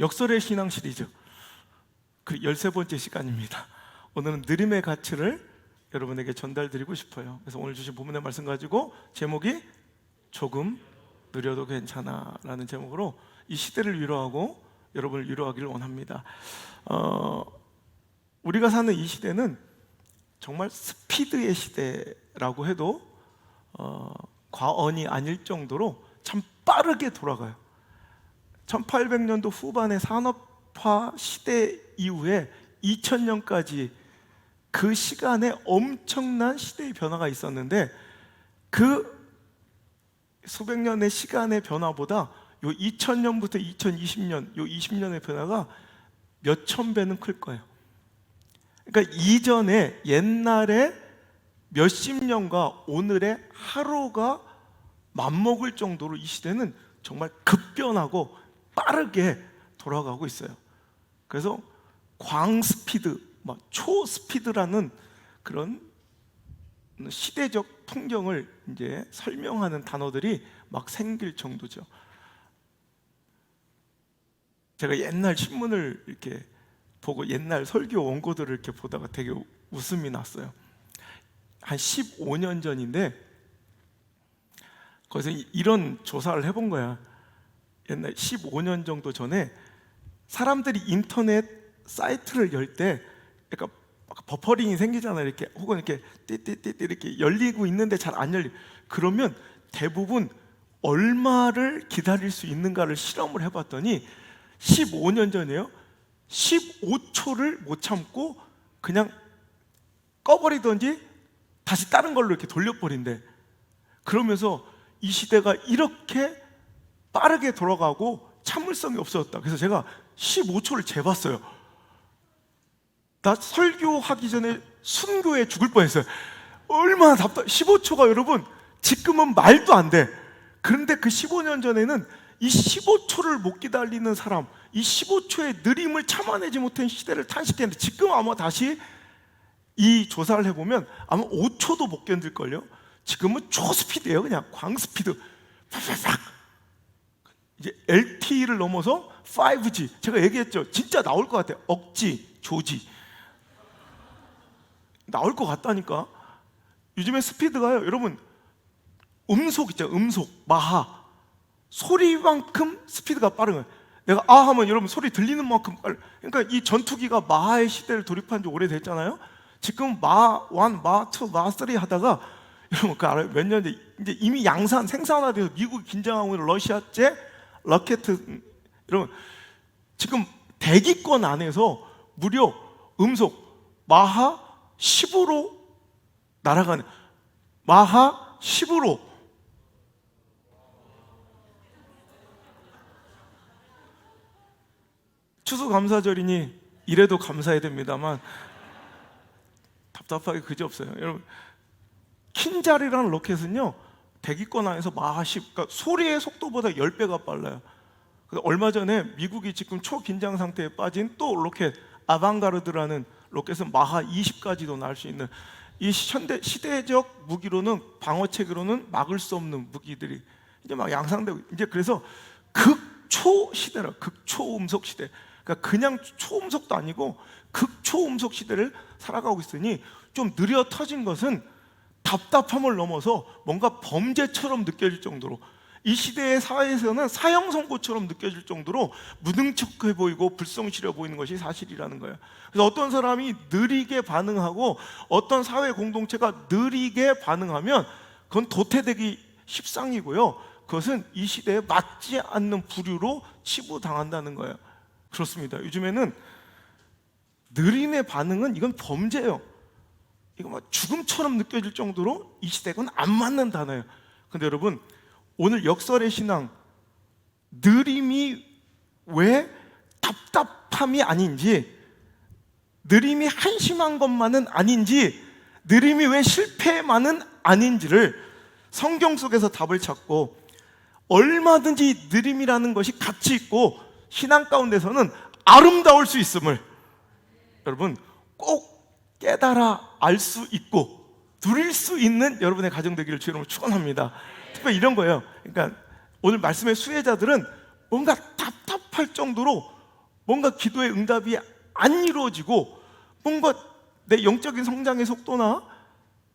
역설의 신앙 시리즈 그 13번째 시간입니다. 오늘은 느림의 가치를 여러분에게 전달드리고 싶어요. 그래서 오늘 주신 본문의 말씀 가지고 제목이 조금 느려도 괜찮아 라는 제목으로 이 시대를 위로하고 여러분을 위로하기를 원합니다. 우리가 사는 이 시대는 정말 스피드의 시대라고 해도 과언이 아닐 정도로 참 빠르게 돌아가요. 1800년도 후반의 산업화 시대 이후에 2000년까지 그 시간에 엄청난 시대의 변화가 있었는데 그 수백 년의 시간의 변화보다 요 2000년부터 2020년 요 20년의 변화가 몇천 배는 클 거예요. 그러니까 이전에 옛날에 몇십 년과 오늘의 하루가 맞먹을 정도로 이 시대는 정말 급변하고 빠르게 돌아가고 있어요. 그래서 광스피드, 초스피드라는 그런 시대적 풍경을 이제 설명하는 단어들이 막 생길 정도죠. 제가 옛날 신문을 이렇게 보고 옛날 설교 원고들을 이렇게 보다가 되게 웃음이 났어요. 한 15년 전인데 거기서 이런 조사를 해본 거야. 옛날 15년 정도 전에 사람들이 인터넷 사이트를 열 때 약간 버퍼링이 생기잖아요. 이렇게 혹은 이렇게 띠띠띠 이렇게 열리고 있는데 잘 안 열리. 그러면 대부분 얼마를 기다릴 수 있는가를 실험을 해봤더니 15년 전이에요. 15초를 못 참고 그냥 꺼버리던지 다시 다른 걸로 이렇게 돌려버린대. 그러면서 이 시대가 이렇게 빠르게 돌아가고 참을성이 없어졌다. 그래서 제가 15초를 재봤어요. 나 설교하기 전에 순교에 죽을 뻔했어요. 얼마나 답답. 15초가 여러분 지금은 말도 안 돼. 그런데 그 15년 전에는 이 15초를 못 기다리는 사람, 이 15초의 느림을 참아내지 못한 시대를 탄식했는데 지금 아마 다시 이 조사를 해보면 아마 5초도 못 견딜걸요. 지금은 초스피드예요. 그냥 광스피드 팍팍팍. 이제 LTE를 넘어서 5G. 제가 얘기했죠. 진짜 나올 것 같아요. 억지, 조지 나올 것 같다니까. 요즘에 스피드가요, 여러분 음속 있잖아요. 음속, 마하. 소리만큼 스피드가 빠른 거예요. 내가 아 하면 여러분 소리 들리는 만큼 빨리. 그러니까 이 전투기가 마하의 시대를 돌입한 지 오래됐잖아요. 지금 마 1, 마 2, 마 3 하다가 여러분 그 알아요? 몇 년 이제 이미 양산 생산화돼서 미국이 긴장하고 있는 러시아제 로켓. 여러분 지금 대기권 안에서 무려 음속 마하 10으로 날아가는, 마하 10으로. 추수감사절이니 이래도 감사해야 됩니다만 답답하게 그지없어요. 여러분 킨자리라는 로켓은요 대기권 안에서 마하 10, 그러니까 소리의 속도보다 10배가 빨라요. 얼마 전에 미국이 지금 초긴장 상태에 빠진 또 로켓 아방가르드라는 로켓은 마하 20까지도 날 수 있는, 이 현대 시대적 무기로는 방어체계로는 막을 수 없는 무기들이 이제 막 양상되고, 이제 그래서 극초 시대라. 극초음속 시대. 그러니까 그냥 초음속도 아니고 극초음속 시대를 살아가고 있으니 좀 느려 터진 것은 답답함을 넘어서 뭔가 범죄처럼 느껴질 정도로, 이 시대의 사회에서는 사형 선고처럼 느껴질 정도로 무능력해 보이고 불성실해 보이는 것이 사실이라는 거예요. 그래서 어떤 사람이 느리게 반응하고 어떤 사회 공동체가 느리게 반응하면 그건 도태되기 십상이고요. 그것은 이 시대에 맞지 않는 부류로 치부당한다는 거예요. 그렇습니다. 요즘에는 느림의 반응은 이건 범죄예요. 이거 막 죽음처럼 느껴질 정도로 이 시대는 안 맞는 단어예요. 근데 여러분 오늘 역설의 신앙, 느림이 왜 답답함이 아닌지, 느림이 한심한 것만은 아닌지, 느림이 왜 실패만은 아닌지를 성경 속에서 답을 찾고, 얼마든지 느림이라는 것이 가치 있고 신앙 가운데서는 아름다울 수 있음을 여러분 꼭 깨달아 알 수 있고 누릴 수 있는 여러분의 가정 되기를 주님으로 축원합니다. 특별히 이런 거예요. 그러니까 오늘 말씀의 수혜자들은 뭔가 답답할 정도로 뭔가 기도의 응답이 안 이루어지고, 뭔가 내 영적인 성장의 속도나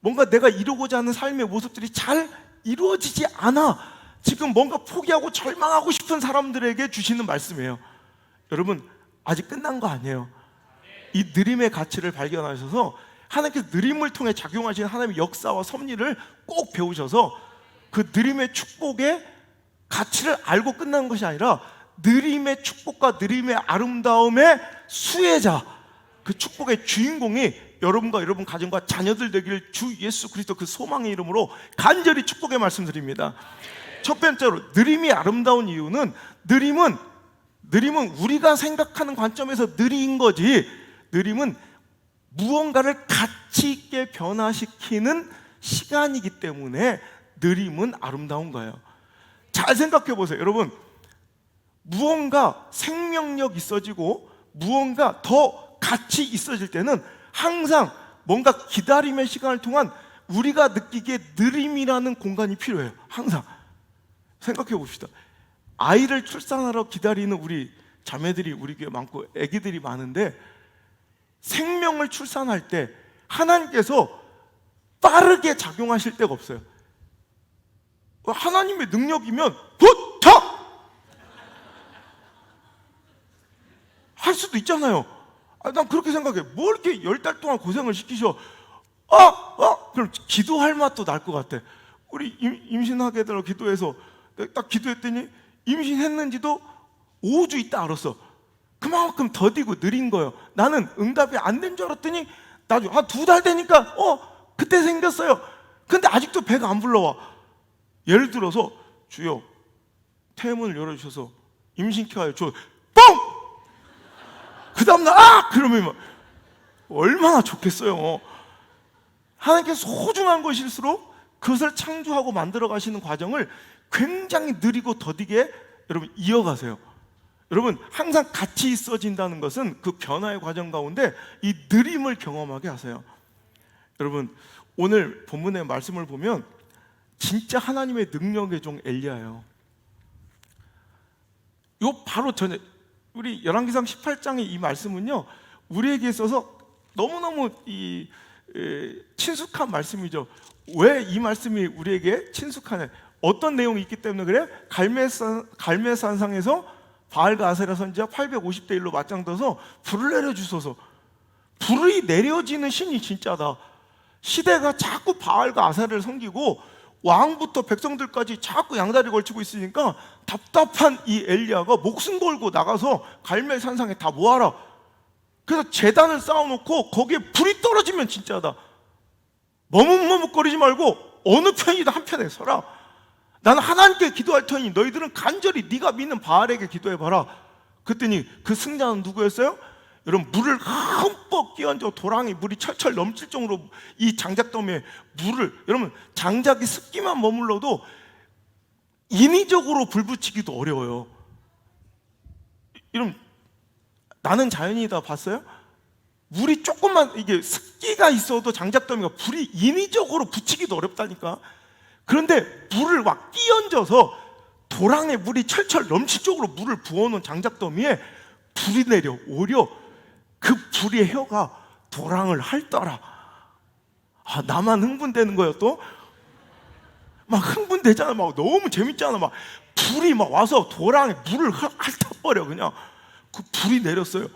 뭔가 내가 이루고자 하는 삶의 모습들이 잘 이루어지지 않아 지금 뭔가 포기하고 절망하고 싶은 사람들에게 주시는 말씀이에요. 여러분, 아직 끝난 거 아니에요. 이 느림의 가치를 발견하셔서 하나님께서 느림을 통해 작용하시는 하나님의 역사와 섭리를 꼭 배우셔서 그 느림의 축복의 가치를 알고 끝나는 것이 아니라 느림의 축복과 느림의 아름다움의 수혜자, 그 축복의 주인공이 여러분과 여러분 가정과 자녀들 되기를 주 예수 그리스도 그 소망의 이름으로 간절히 축복의 말씀드립니다. 첫 번째로, 느림이 아름다운 이유는 느림은 우리가 생각하는 관점에서 느린 거지, 느림은 무언가를 가치 있게 변화시키는 시간이기 때문에 느림은 아름다운 거예요. 잘 생각해 보세요. 여러분, 무언가 생명력 있어지고 무언가 더 가치 있어질 때는 항상 뭔가 기다림의 시간을 통한 우리가 느끼기에 느림이라는 공간이 필요해요. 항상 생각해 봅시다. 아이를 출산하러 기다리는 우리 자매들이 우리 교회 많고 아기들이 많은데, 생명을 출산할 때 하나님께서 빠르게 작용하실 때가 없어요. 하나님의 능력이면 부터 할 수도 있잖아요. 난 그렇게 생각해. 뭘 이렇게 10달 동안 고생을 시키셔. 그럼 기도할 맛도 날 것 같아. 우리 임신하게 되라 기도해서 딱 기도했더니 임신했는지도 5주 있다 알았어. 그만큼 더디고 느린 거예요. 나는 응답이 안 된 줄 알았더니 나중에 한 2달 되니까 그때 생겼어요. 근데 아직도 배가 안 불러와. 예를 들어서, 주여 태문을 열어주셔서 임신케 저 뻥! 그 다음날 그러면 얼마나 좋겠어요. 하나님께서 소중한 것일수록 그것을 창조하고 만들어 가시는 과정을 굉장히 느리고 더디게 여러분 이어가세요. 여러분, 항상 같이 있어진다는 것은 그 변화의 과정 가운데 이 느림을 경험하게 하세요. 여러분, 오늘 본문의 말씀을 보면 진짜 하나님의 능력의 종 엘리야예요. 요 바로 전에 우리 열왕기상 18장의 이 말씀은요, 우리에게 있어서 너무너무 친숙한 말씀이죠. 왜 이 말씀이 우리에게 친숙하냐? 어떤 내용이 있기 때문에 그래? 갈멜산상에서 바알과 아세라 선지자 850대 1로 맞짱떠서 불을 내려주소서. 불이 내려지는 신이 진짜다. 시대가 자꾸 바알과 아세라를 섬기고 왕부터 백성들까지 자꾸 양다리 걸치고 있으니까 답답한 이 엘리야가 목숨 걸고 나가서 갈멜산상에 다 모아라. 그래서 제단을 쌓아놓고 거기에 불이 떨어지면 진짜다. 머뭇머뭇거리지 말고 어느 편이든 한 편에 서라. 나는 하나님께 기도할 터이니 너희들은 간절히 네가 믿는 바알에게 기도해봐라. 그랬더니 그 승자는 누구였어요? 여러분, 물을 흠뻑 끼얹어 도랑이 물이 철철 넘칠 정도로 이 장작더미에 물을, 여러분 장작이 습기만 머물러도 인위적으로 불 붙이기도 어려워요. 여러분, 나는 자연이다 봤어요? 물이 조금만 이게 습기가 있어도 장작더미가 불이 인위적으로 붙이기도 어렵다니까. 그런데 물을 막 끼얹어서 도랑에 물이 철철 넘칠 정도로 물을 부어놓은 장작더미에 불이 내려 오려 그 불의 혀가 도랑을 핥더라. 나만 흥분되는 거예요. 또 막 흥분되잖아. 막 너무 재밌잖아. 막 불이 막 와서 도랑에 물을 핥아버려. 그냥 그 불이 내렸어요.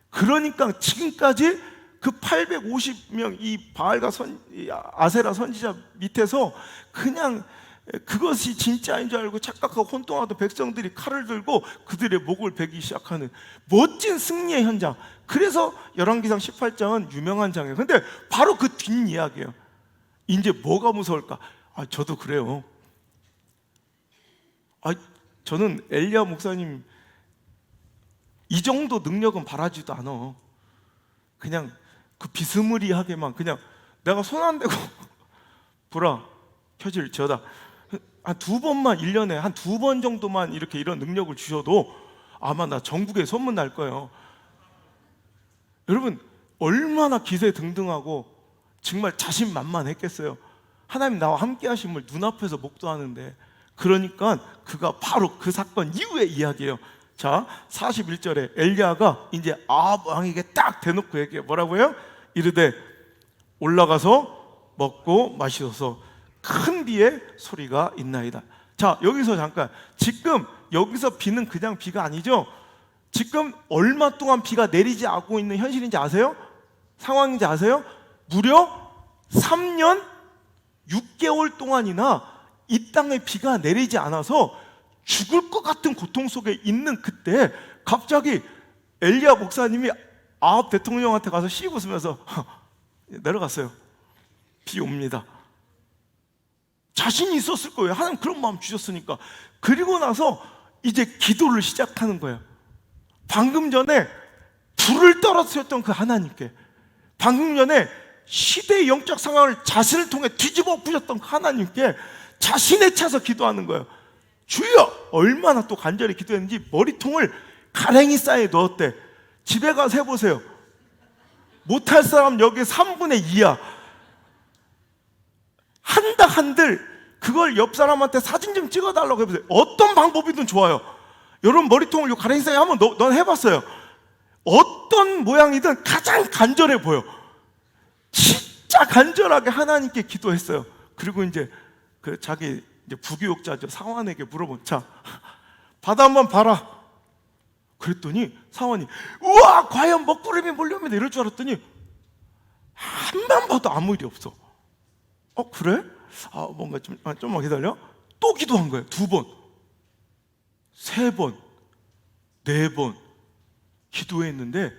그러니까 지금까지 그 850명 이 바알과 아세라 선지자 밑에서 그냥 그것이 진짜인 줄 알고 착각하고 혼동하던 백성들이 칼을 들고 그들의 목을 베기 시작하는 멋진 승리의 현장. 그래서 열왕기상 18장은 유명한 장이에요. 근데 바로 그 뒷이야기예요. 이제 뭐가 무서울까? 저도 그래요. 저는 엘리야 목사님 이 정도 능력은 바라지도 않아. 그냥 그 비스무리하게만 그냥 내가 손 안 대고 불아 켜질 지어다 한 2번만 1년에 한 2번 정도만 이렇게 이런 능력을 주셔도 아마 나 전국에 소문 날 거예요. 여러분, 얼마나 기세등등하고 정말 자신만만했겠어요. 하나님 나와 함께 하심을 눈앞에서 목도하는데. 그러니까 그가 바로 그 사건 이후의 이야기예요. 자, 41절에 엘리야가 이제 아합 왕에게 딱 대놓고 얘기해. 뭐라고요? 이르되 올라가서 먹고 마시소서, 큰 비의 소리가 있나이다. 자, 여기서 잠깐, 지금 여기서 비는 그냥 비가 아니죠. 지금 얼마 동안 비가 내리지 않고 있는 현실인지 아세요? 상황인지 아세요? 무려 3년 6개월 동안이나 이 땅에 비가 내리지 않아서 죽을 것 같은 고통 속에 있는 그때 갑자기 엘리야 목사님이 아합 대통령한테 가서 씩 웃으면서 내려갔어요. 비 옵니다. 자신이 있었을 거예요. 하나님 그런 마음 주셨으니까. 그리고 나서 이제 기도를 시작하는 거예요. 방금 전에 불을 떨어뜨렸던 그 하나님께, 방금 전에 시대의 영적 상황을 자신을 통해 뒤집어 엎으셨던 그 하나님께 자신에 차서 기도하는 거예요. 주여! 얼마나 또 간절히 기도했는지 머리통을 가랭이 싸에 넣었대. 집에 가서 해보세요. 못할 사람 여기 3분의 2야. 한들 그걸 옆 사람한테 사진 좀 찍어달라고 해보세요. 어떤 방법이든 좋아요. 여러분 머리통을 요 가랭이 싸에 한번 넌 해봤어요. 어떤 모양이든 가장 간절해 보여. 진짜 간절하게 하나님께 기도했어요. 그리고 이제 그 자기 이제 부교육자죠, 사환에게 물어본, 자, 바다 한번 봐라. 그랬더니 사환이 우와 과연 먹구름이 몰려옵니다 이럴 줄 알았더니 한번 봐도 아무 일이 없어. 그래? 뭔가 좀만 기다려. 또 기도한 거예요. 2번, 3번, 4번 기도했는데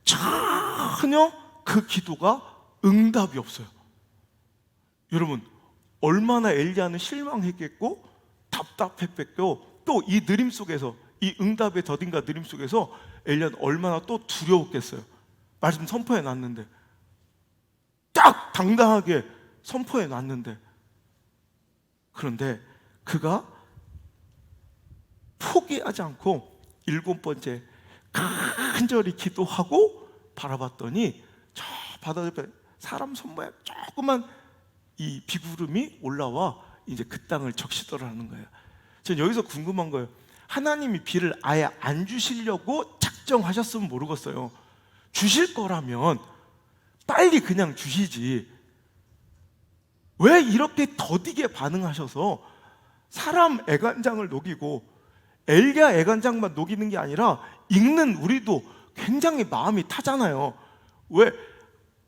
전혀 그 기도가 응답이 없어요. 여러분 얼마나 엘리야는 실망했겠고 답답했겠고, 또 이 느림 속에서, 이 응답의 더딘과 느림 속에서 엘리야는 얼마나 또 두려웠겠어요. 말씀 선포해 놨는데, 딱 당당하게 선포해 놨는데, 그런데 그가 포기하지 않고 7번째 간절히 기도하고 바라봤더니 저 바다 옆에 사람 손 모양 조그만 이 비구름이 올라와 이제 그 땅을 적시더라는 거예요. 저는 여기서 궁금한 거예요. 하나님이 비를 아예 안 주시려고 작정하셨으면 모르겠어요. 주실 거라면 빨리 그냥 주시지. 왜 이렇게 더디게 반응하셔서 사람 애간장을 녹이고 엘리야 애간장만 녹이는 게 아니라 읽는 우리도 굉장히 마음이 타잖아요. 왜?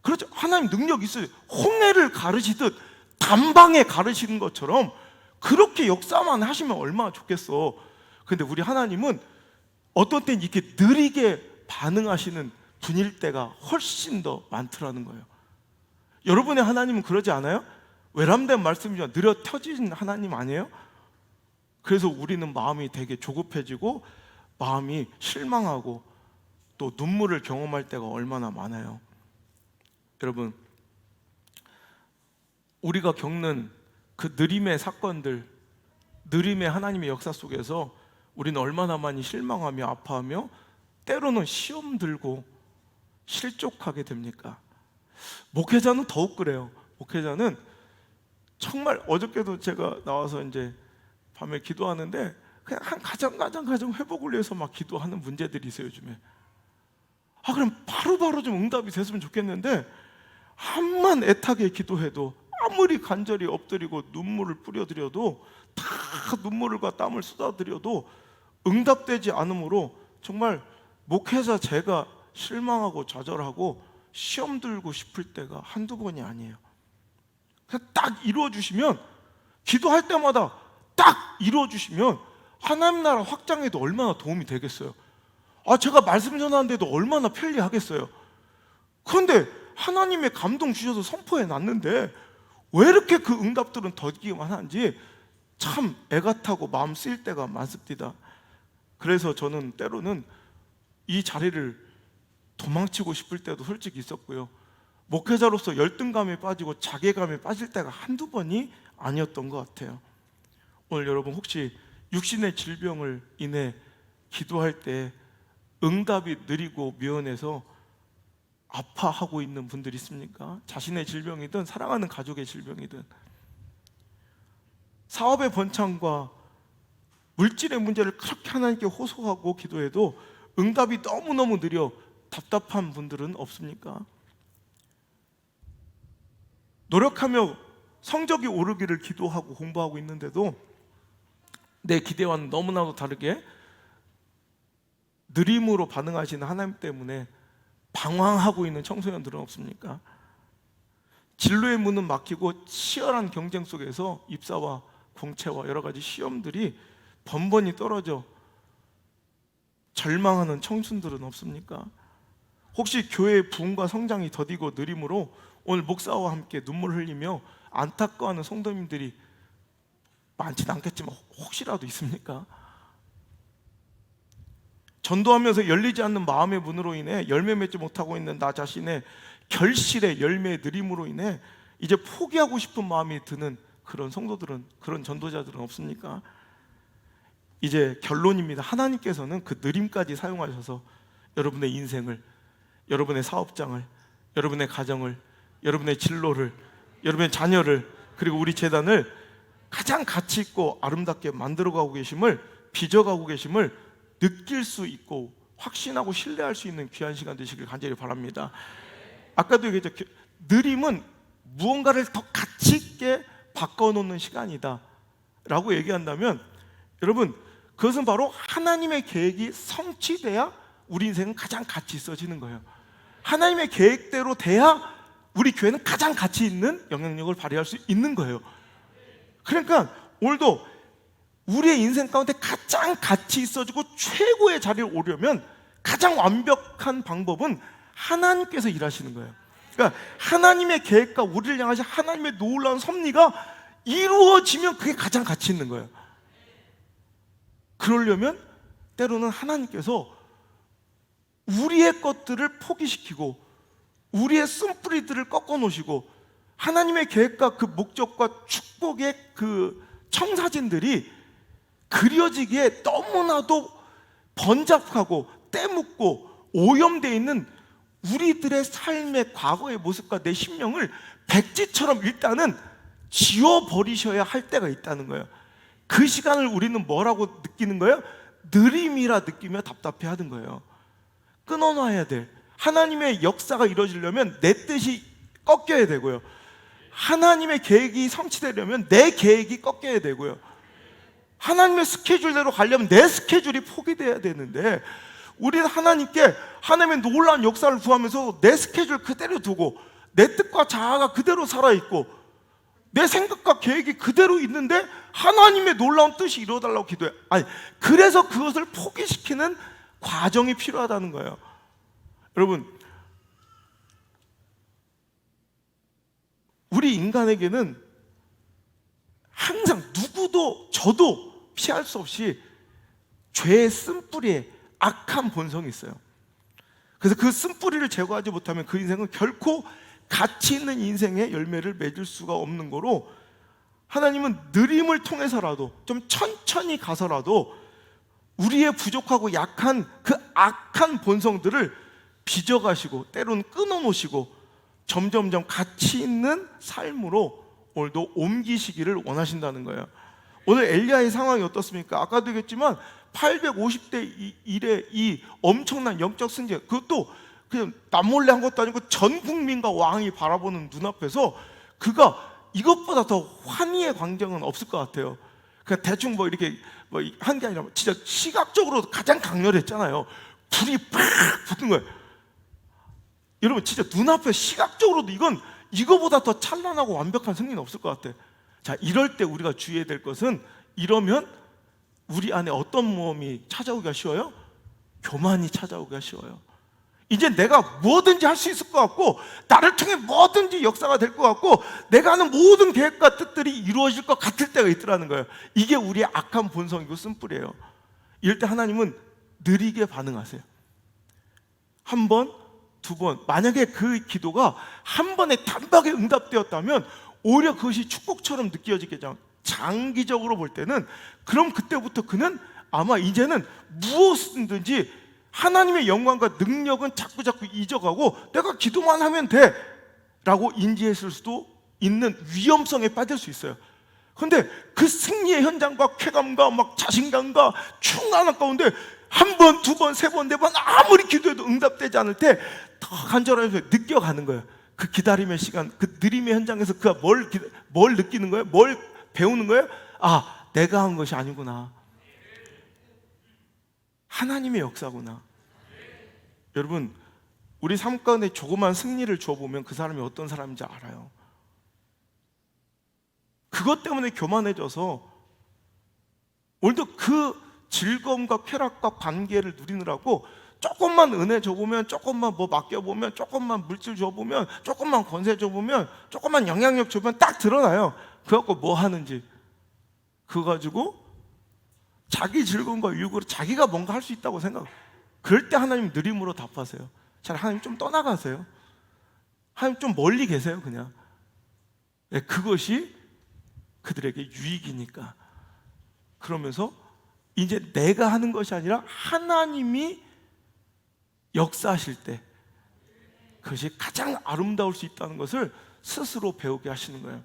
그렇죠. 하나님 능력 있어요. 홍해를 가르시듯 단방에 가르시는 것처럼 그렇게 역사만 하시면 얼마나 좋겠어. 근데 우리 하나님은 어떤 때는 이렇게 느리게 반응하시는 분일 때가 훨씬 더 많더라는 거예요. 여러분의 하나님은 그러지 않아요? 외람된 말씀이지만 느려 터진 하나님 아니에요? 그래서 우리는 마음이 되게 조급해지고 마음이 실망하고 또 눈물을 경험할 때가 얼마나 많아요. 여러분, 우리가 겪는 그 느림의 사건들, 느림의 하나님의 역사 속에서 우리는 얼마나 많이 실망하며 아파하며 때로는 시험 들고 실족하게 됩니까? 목회자는 더욱 그래요. 목회자는 정말, 어저께도 제가 나와서 이제 밤에 기도하는데 그냥 한 가정 회복을 위해서 막 기도하는 문제들이 있어요, 요즘에. 그럼 바로바로 좀 응답이 됐으면 좋겠는데, 암만 애타게 기도해도, 아무리 간절히 엎드리고 눈물을 뿌려드려도, 다 눈물과 땀을 쏟아드려도 응답되지 않으므로 정말 목회자 제가 실망하고 좌절하고 시험 들고 싶을 때가 한두 번이 아니에요. 그냥 딱 이루어주시면, 기도할 때마다 딱 이루어주시면 하나님 나라 확장에도 얼마나 도움이 되겠어요. 제가 말씀 전하는데도 얼마나 편리하겠어요. 그런데 하나님의 감동 주셔서 선포해 놨는데 왜 이렇게 그 응답들은 더디기만 하는지 참 애가 타고 마음 쓰일 때가 많습니다. 그래서 저는 때로는 이 자리를 도망치고 싶을 때도 솔직히 있었고요. 목회자로서 열등감에 빠지고 자괴감에 빠질 때가 한두 번이 아니었던 것 같아요. 오늘 여러분 혹시 육신의 질병을 인해 기도할 때 응답이 느리고 미연해서 아파하고 있는 분들이 있습니까? 자신의 질병이든 사랑하는 가족의 질병이든. 사업의 번창과 물질의 문제를 그렇게 하나님께 호소하고 기도해도 응답이 너무너무 느려 답답한 분들은 없습니까? 노력하며 성적이 오르기를 기도하고 공부하고 있는데도 내 기대와는 너무나도 다르게 느림으로 반응하시는 하나님 때문에 방황하고 있는 청소년들은 없습니까? 진로의 문은 막히고 치열한 경쟁 속에서 입사와 공채와 여러 가지 시험들이 번번이 떨어져 절망하는 청춘들은 없습니까? 혹시 교회의 부흥과 성장이 더디고 느림으로 오늘 목사와 함께 눈물 흘리며 안타까워하는 성도님들이 많지는 않겠지만 혹시라도 있습니까? 전도하면서 열리지 않는 마음의 문으로 인해 열매 맺지 못하고 있는 나 자신의 결실의 열매의 느림으로 인해 이제 포기하고 싶은 마음이 드는 그런 성도들은, 그런 전도자들은 없습니까? 이제 결론입니다. 하나님께서는 그 느림까지 사용하셔서 여러분의 인생을, 여러분의 사업장을, 여러분의 가정을, 여러분의 진로를, 여러분의 자녀를, 그리고 우리 재단을 가장 가치 있고 아름답게 만들어가고 계심을, 빚어가고 계심을 느낄 수 있고 확신하고 신뢰할 수 있는 귀한 시간 되시길 간절히 바랍니다. 아까도 얘기했죠. 느림은 무언가를 더 가치 있게 바꿔놓는 시간이다 라고 얘기한다면, 여러분, 그것은 바로 하나님의 계획이 성취돼야 우리 인생은 가장 가치 있어지는 거예요. 하나님의 계획대로 돼야 우리 교회는 가장 가치 있는 영향력을 발휘할 수 있는 거예요. 그러니까 오늘도 우리의 인생 가운데 가장 가치 있어지고 최고의 자리를 오려면 가장 완벽한 방법은 하나님께서 일하시는 거예요. 그러니까 하나님의 계획과 우리를 향하신 하나님의 놀라운 섭리가 이루어지면 그게 가장 가치 있는 거예요. 그러려면 때로는 하나님께서 우리의 것들을 포기시키고 우리의 쓴뿌리들을 꺾어 놓으시고 하나님의 계획과 그 목적과 축복의 그 청사진들이 그려지기에 너무나도 번잡하고 때묻고 오염되어 있는 우리들의 삶의 과거의 모습과 내 심령을 백지처럼 일단은 지워버리셔야 할 때가 있다는 거예요. 그 시간을 우리는 뭐라고 느끼는 거예요? 느림이라 느끼며 답답해 하는 거예요. 끊어놔야 될 하나님의 역사가 이루어지려면 내 뜻이 꺾여야 되고요, 하나님의 계획이 성취되려면 내 계획이 꺾여야 되고요, 하나님의 스케줄대로 가려면 내 스케줄이 포기돼야 되는데, 우리는 하나님께 하나님의 놀라운 역사를 구하면서 내 스케줄 그대로 두고 내 뜻과 자아가 그대로 살아있고 내 생각과 계획이 그대로 있는데 하나님의 놀라운 뜻이 이루어달라고 기도해. 아니, 그래서 그것을 포기시키는 과정이 필요하다는 거예요. 여러분, 우리 인간에게는 항상 누구도 저도 피할 수 없이 죄의 쓴뿌리에 악한 본성이 있어요. 그래서 그 쓴뿌리를 제거하지 못하면 그 인생은 결코 가치 있는 인생의 열매를 맺을 수가 없는 거로, 하나님은 느림을 통해서라도 좀 천천히 가서라도 우리의 부족하고 약한 그 악한 본성들을 빚어가시고 때로는 끊어놓으시고 점점점 가치 있는 삶으로 오늘도 옮기시기를 원하신다는 거예요. 오늘 엘리야의 상황이 어떻습니까? 아까도 얘기했지만 850대 1의 이 엄청난 영적 승제, 그것도 그냥 남몰래 한 것도 아니고 전 국민과 왕이 바라보는 눈앞에서 그가 이것보다 더 환희의 광경은 없을 것 같아요. 그냥 대충 뭐 이렇게 뭐 한 게 아니라 진짜 시각적으로 가장 강렬했잖아요. 불이 팍 붙은 거예요. 여러분, 진짜 눈앞에 시각적으로도 이거보다 더 찬란하고 완벽한 승리는 없을 것 같아. 자, 이럴 때 우리가 주의해야 될 것은, 이러면 우리 안에 어떤 모험이 찾아오기가 쉬워요? 교만이 찾아오기가 쉬워요. 이제 내가 뭐든지 할 수 있을 것 같고 나를 통해 뭐든지 역사가 될 것 같고 내가 하는 모든 계획과 뜻들이 이루어질 것 같을 때가 있더라는 거예요. 이게 우리의 악한 본성이고 쓴뿌리예요. 이럴 때 하나님은 느리게 반응하세요. 한 번, 두 번, 만약에 그 기도가 한 번에 단박에 응답되었다면 오히려 그것이 축복처럼 느껴지겠죠. 장기적으로 볼 때는, 그럼 그때부터 그는 아마 이제는 무엇이든지 하나님의 영광과 능력은 자꾸 잊어가고 내가 기도만 하면 돼 라고 인지했을 수도 있는 위험성에 빠질 수 있어요. 근데 그 승리의 현장과 쾌감과 막 자신감과 충만함 가운데 한 번, 두 번, 세 번, 네 번 아무리 기도해도 응답되지 않을 때 더 간절하게 느껴가는 거예요. 그 기다림의 시간, 그 느림의 현장에서 그가 뭘 느끼는 거예요? 뭘 배우는 거예요? 아, 내가 한 것이 아니구나. 하나님의 역사구나. 여러분, 우리 삶 가운데 조그만 승리를 줘보면 그 사람이 어떤 사람인지 알아요. 그것 때문에 교만해져서 오늘도 그 즐거움과 쾌락과 관계를 누리느라고 조금만 은혜 줘보면, 조금만 뭐 맡겨보면, 조금만 물질 줘보면, 조금만 권세 줘보면, 조금만 영향력 줘보면 딱 드러나요. 그거 갖고 뭐 하는지. 그거 가지고 자기 즐거움과 유익으로 자기가 뭔가 할 수 있다고 생각. 그럴 때 하나님 느림으로 답하세요. 잘 하나님 좀 떠나가세요. 하나님 좀 멀리 계세요. 그냥. 네, 그것이 그들에게 유익이니까. 그러면서 이제 내가 하는 것이 아니라 하나님이 역사하실 때 그것이 가장 아름다울 수 있다는 것을 스스로 배우게 하시는 거예요.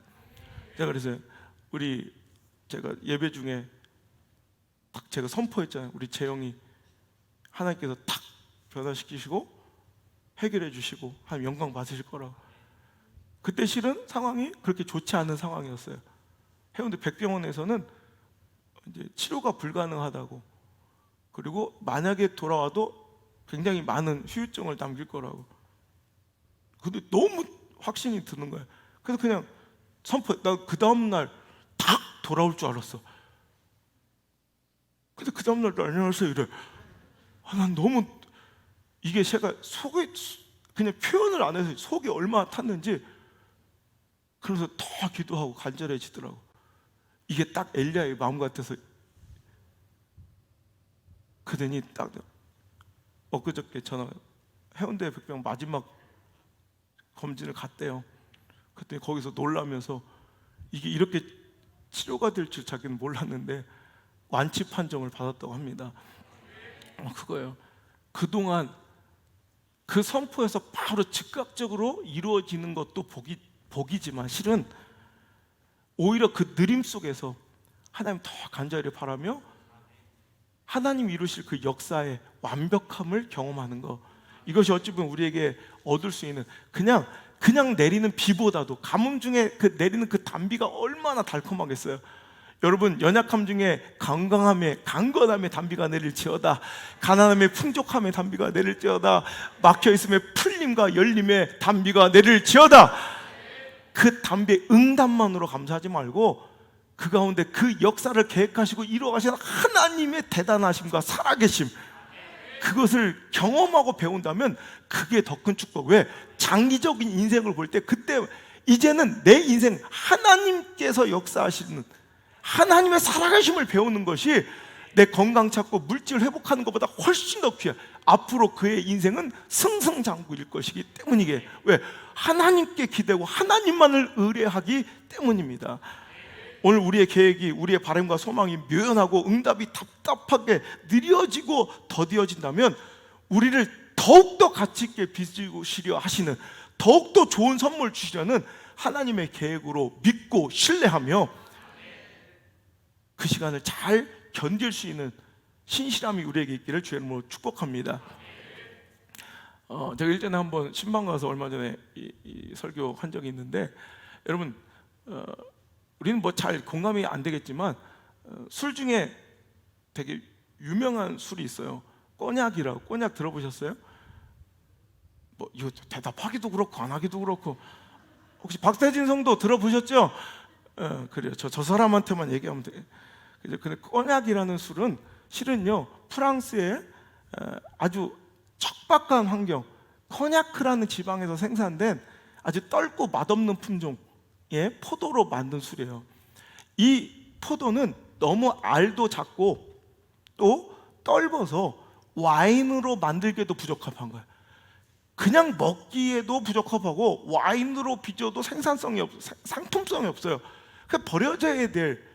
제가 그래서 제가 예배 중에 딱 제가 선포했잖아요. 우리 재영이 하나님께서 탁 변화시키시고 해결해 주시고 하나님 영광 받으실 거라고. 그때 실은 상황이 그렇게 좋지 않은 상황이었어요. 해운대 백병원에서는 이제 치료가 불가능하다고, 그리고 만약에 돌아와도 굉장히 많은 후유증을 남길 거라고. 근데 너무 확신이 드는 거예요. 그래서 그냥 나 그 다음날 딱 돌아올 줄 알았어. 근데 그 다음날 안녕하세요 이래. 난 너무 이게 제가 속에 그냥 표현을 안 해서 속이 얼마나 탔는지. 그래서 더 기도하고 간절해지더라고. 이게 딱 엘리야의 마음 같아서. 그러더니 딱 엊그저께 해운대 백병 마지막 검진을 갔대요. 그랬더니 거기서 놀라면서 이게 이렇게 치료가 될 줄 자기는 몰랐는데 완치 판정을 받았다고 합니다. 그거예요. 그동안 그 선포에서 바로 즉각적으로 이루어지는 것도 복이지만 실은 오히려 그 느림 속에서 하나님 더 간절히 바라며 하나님 이루실 그 역사의 완벽함을 경험하는 것, 이것이 어찌 보면 우리에게 얻을 수 있는, 그냥 내리는 비보다도 가뭄 중에 내리는 그 단비가 얼마나 달콤하겠어요. 여러분, 연약함 중에 건강함에 강건함의 단비가 내릴지어다. 가난함의 풍족함의 단비가 내릴지어다. 막혀있음의 풀림과 열림의 단비가 내릴지어다. 그 단비의 응답만으로 감사하지 말고 그 가운데 그 역사를 계획하시고 이루어가시는 하나님의 대단하심과 살아계심, 그것을 경험하고 배운다면 그게 더 큰 축복. 왜? 장기적인 인생을 볼 때 그때 이제는 내 인생 하나님께서 역사하시는 하나님의 살아계심을 배우는 것이 내 건강 찾고 물질 회복하는 것보다 훨씬 더 귀해. 앞으로 그의 인생은 승승장구일 것이기 때문이게. 왜? 하나님께 기대고 하나님만을 의뢰하기 때문입니다. 오늘 우리의 계획이, 우리의 바람과 소망이 묘연하고 응답이 답답하게 느려지고 더디어진다면 우리를 더욱더 가치 있게 빚으시려 하시는, 더욱더 좋은 선물 주시려는 하나님의 계획으로 믿고 신뢰하며 그 시간을 잘 견딜 수 있는 신실함이 우리에게 있기를 주의 이름으로 축복합니다. 제가 일전에 한번 신방 가서 얼마 전에 이 설교한 적이 있는데, 여러분 우리는 뭐 잘 공감이 안 되겠지만 술 중에 되게 유명한 술이 있어요. 꼬냑이라고. 꼬냑 들어보셨어요? 뭐 이거 대답하기도 그렇고 안 하기도 그렇고. 혹시 박태진 성도 들어보셨죠? 그래요. 저 사람한테만 얘기하면 돼요. 근데 꼬냑이라는 술은 실은요 프랑스의 아주 척박한 환경, 코냐크라는 지방에서 생산된 아주 떫고 맛없는 품종의 포도로 만든 술이에요. 이 포도는 너무 알도 작고 또 떫어서 와인으로 만들기에도 부적합한 거예요. 그냥 먹기에도 부적합하고 와인으로 빚어도 생산성이 상품성이 없어요. 그러니까 버려져야 될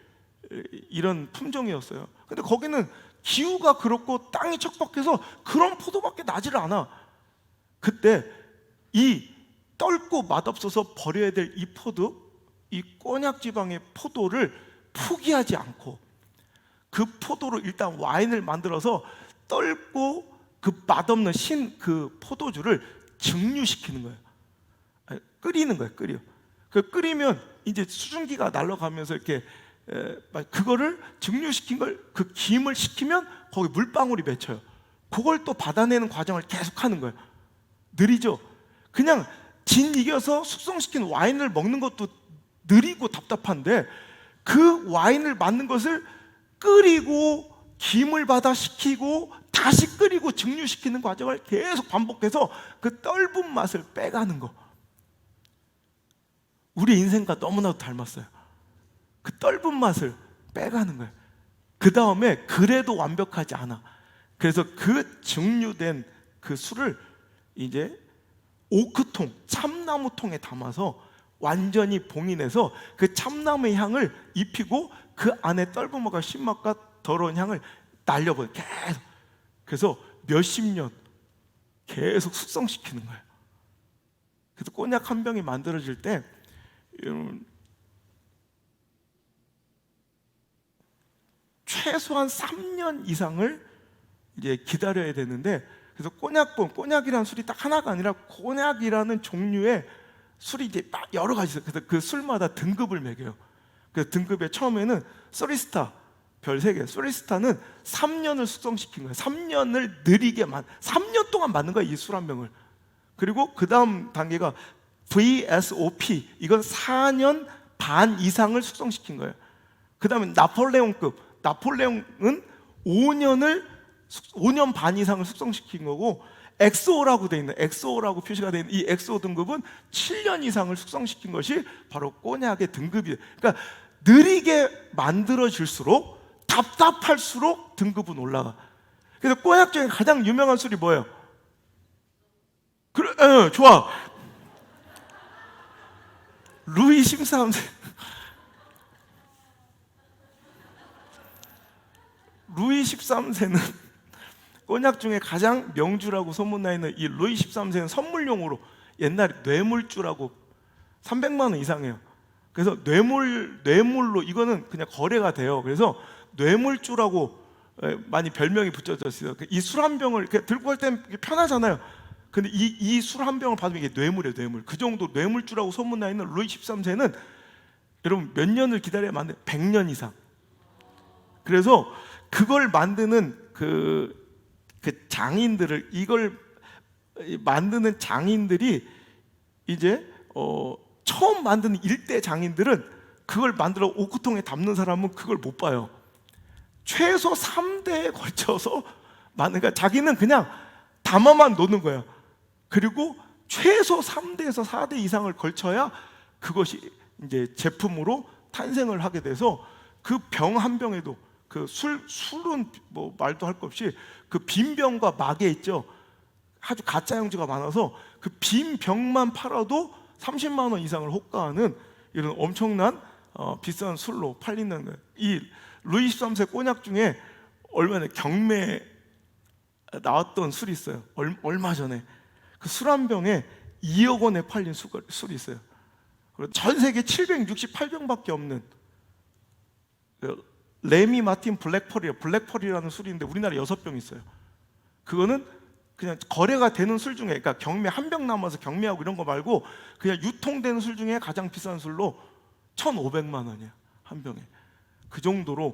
이런 품종이었어요. 근데 거기는 기후가 그렇고 땅이 척박해서 그런 포도밖에 나지를 않아. 그때 이 떫고 맛없어서 버려야 될 이 포도, 이 꼬냑 지방의 포도를 포기하지 않고 그 포도로 일단 와인을 만들어서 떫고 그 맛없는 그 포도주를 증류시키는 거예요. 아니, 끓이는 거예요. 그 끓이면 이제 수증기가 날아가면서 이렇게 그거를 증류시킨 걸 그 김을 식히면 거기 물방울이 맺혀요. 그걸 또 받아내는 과정을 계속하는 거예요. 느리죠. 그냥 진 이겨서 숙성시킨 와인을 먹는 것도 느리고 답답한데 그 와인을 만든 것을 끓이고 김을 받아 식히고 다시 끓이고 증류시키는 과정을 계속 반복해서 그 떫은 맛을 빼가는 거. 우리 인생과 너무나도 닮았어요. 그 떫은 맛을 빼가는 거예요. 그 다음에 그래도 완벽하지 않아. 그래서 그 증류된 그 술을 이제 오크통, 참나무통에 담아서 완전히 봉인해서 그 참나무의 향을 입히고 그 안에 떫은 맛과 신맛과 더러운 향을 날려버려요. 계속. 그래서 몇십 년 계속 숙성시키는 거예요. 그래서 꼬냑 한 병이 만들어질 때 최소한 3년 이상을 이제 기다려야 되는데, 그래서 꼬냑이라는 술이 딱 하나가 아니라 꼬냑이라는 종류의 술이 이제 막 여러 가지 있어요. 그래서 그 술마다 등급을 매겨요. 그 등급에 처음에는 소리스타 별 3개. 소리스타는 3년을 숙성시킨 거예요. 3년을 느리게 3년 동안 만든 거예요, 이 술 한 병을. 그리고 그 다음 단계가 VSOP, 이건 4년 반 이상을 숙성시킨 거예요. 그 다음에 나폴레옹급, 나폴레옹은 5년 반 이상을 숙성시킨 거고, 엑소라고 돼 있는, 엑소라고 표시가 돼 있는 이 엑소 등급은 7년 이상을 숙성시킨 것이 바로 꼬냑의 등급이에요. 그러니까 느리게 만들어질수록 답답할수록 등급은 올라가. 그래서 꼬냑 중에 가장 유명한 술이 뭐예요? 그래, 좋아. 루이 13세. 루이 13세는 꼬냑 중에 가장 명주라고 소문나 있는 이 루이 13세는 선물용으로 옛날에 뇌물주라고 300만 원 이상해요. 그래서 뇌물로 이거는 그냥 거래가 돼요. 그래서 뇌물주라고 많이 별명이 붙여져 있어요. 이 술 한 병을 이렇게 들고 갈 때는 편하잖아요. 근데 이 술 한 병을 받으면 이게 뇌물이에요, 뇌물. 그 정도 뇌물주라고 소문나 있는 루이 13세는 여러분 몇 년을 기다려야 만든 100년 이상. 그래서 그걸 만드는 그 장인들을, 이걸 만드는 장인들이 이제 처음 만드는 1대 장인들은 그걸 만들어 오크통에 담는 사람은 그걸 못 봐요. 최소 3대에 걸쳐서 그러니까 자기는 그냥 담아만 놓는 거예요. 그리고 최소 3대에서 4대 이상을 걸쳐야 그것이 이제 제품으로 탄생을 하게 돼서 그 병 한 병에도 그 술은 뭐 말도 할 것 없이 그 빈 병과 마개 있죠. 아주 가짜 형주가 많아서 그 빈 병만 팔아도 30만 원 이상을 호가하는 이런 엄청난 비싼 술로 팔리는 거예요. 이 루이 13세 꼬냑 중에 얼마 전에 경매에 나왔던 술이 있어요. 얼마 전에 그 술 한 병에 2억 원에 팔린 술이 있어요. 전 세계 768병밖에 없는 레미 마틴 블랙펄이라는 술인데 우리나라에 6병 있어요. 그거는 그냥 거래가 되는 술 중에, 그러니까 경매 한 병 남아서 경매하고 이런 거 말고 그냥 유통되는 술 중에 가장 비싼 술로 1,500만 원이야, 한 병에. 그 정도로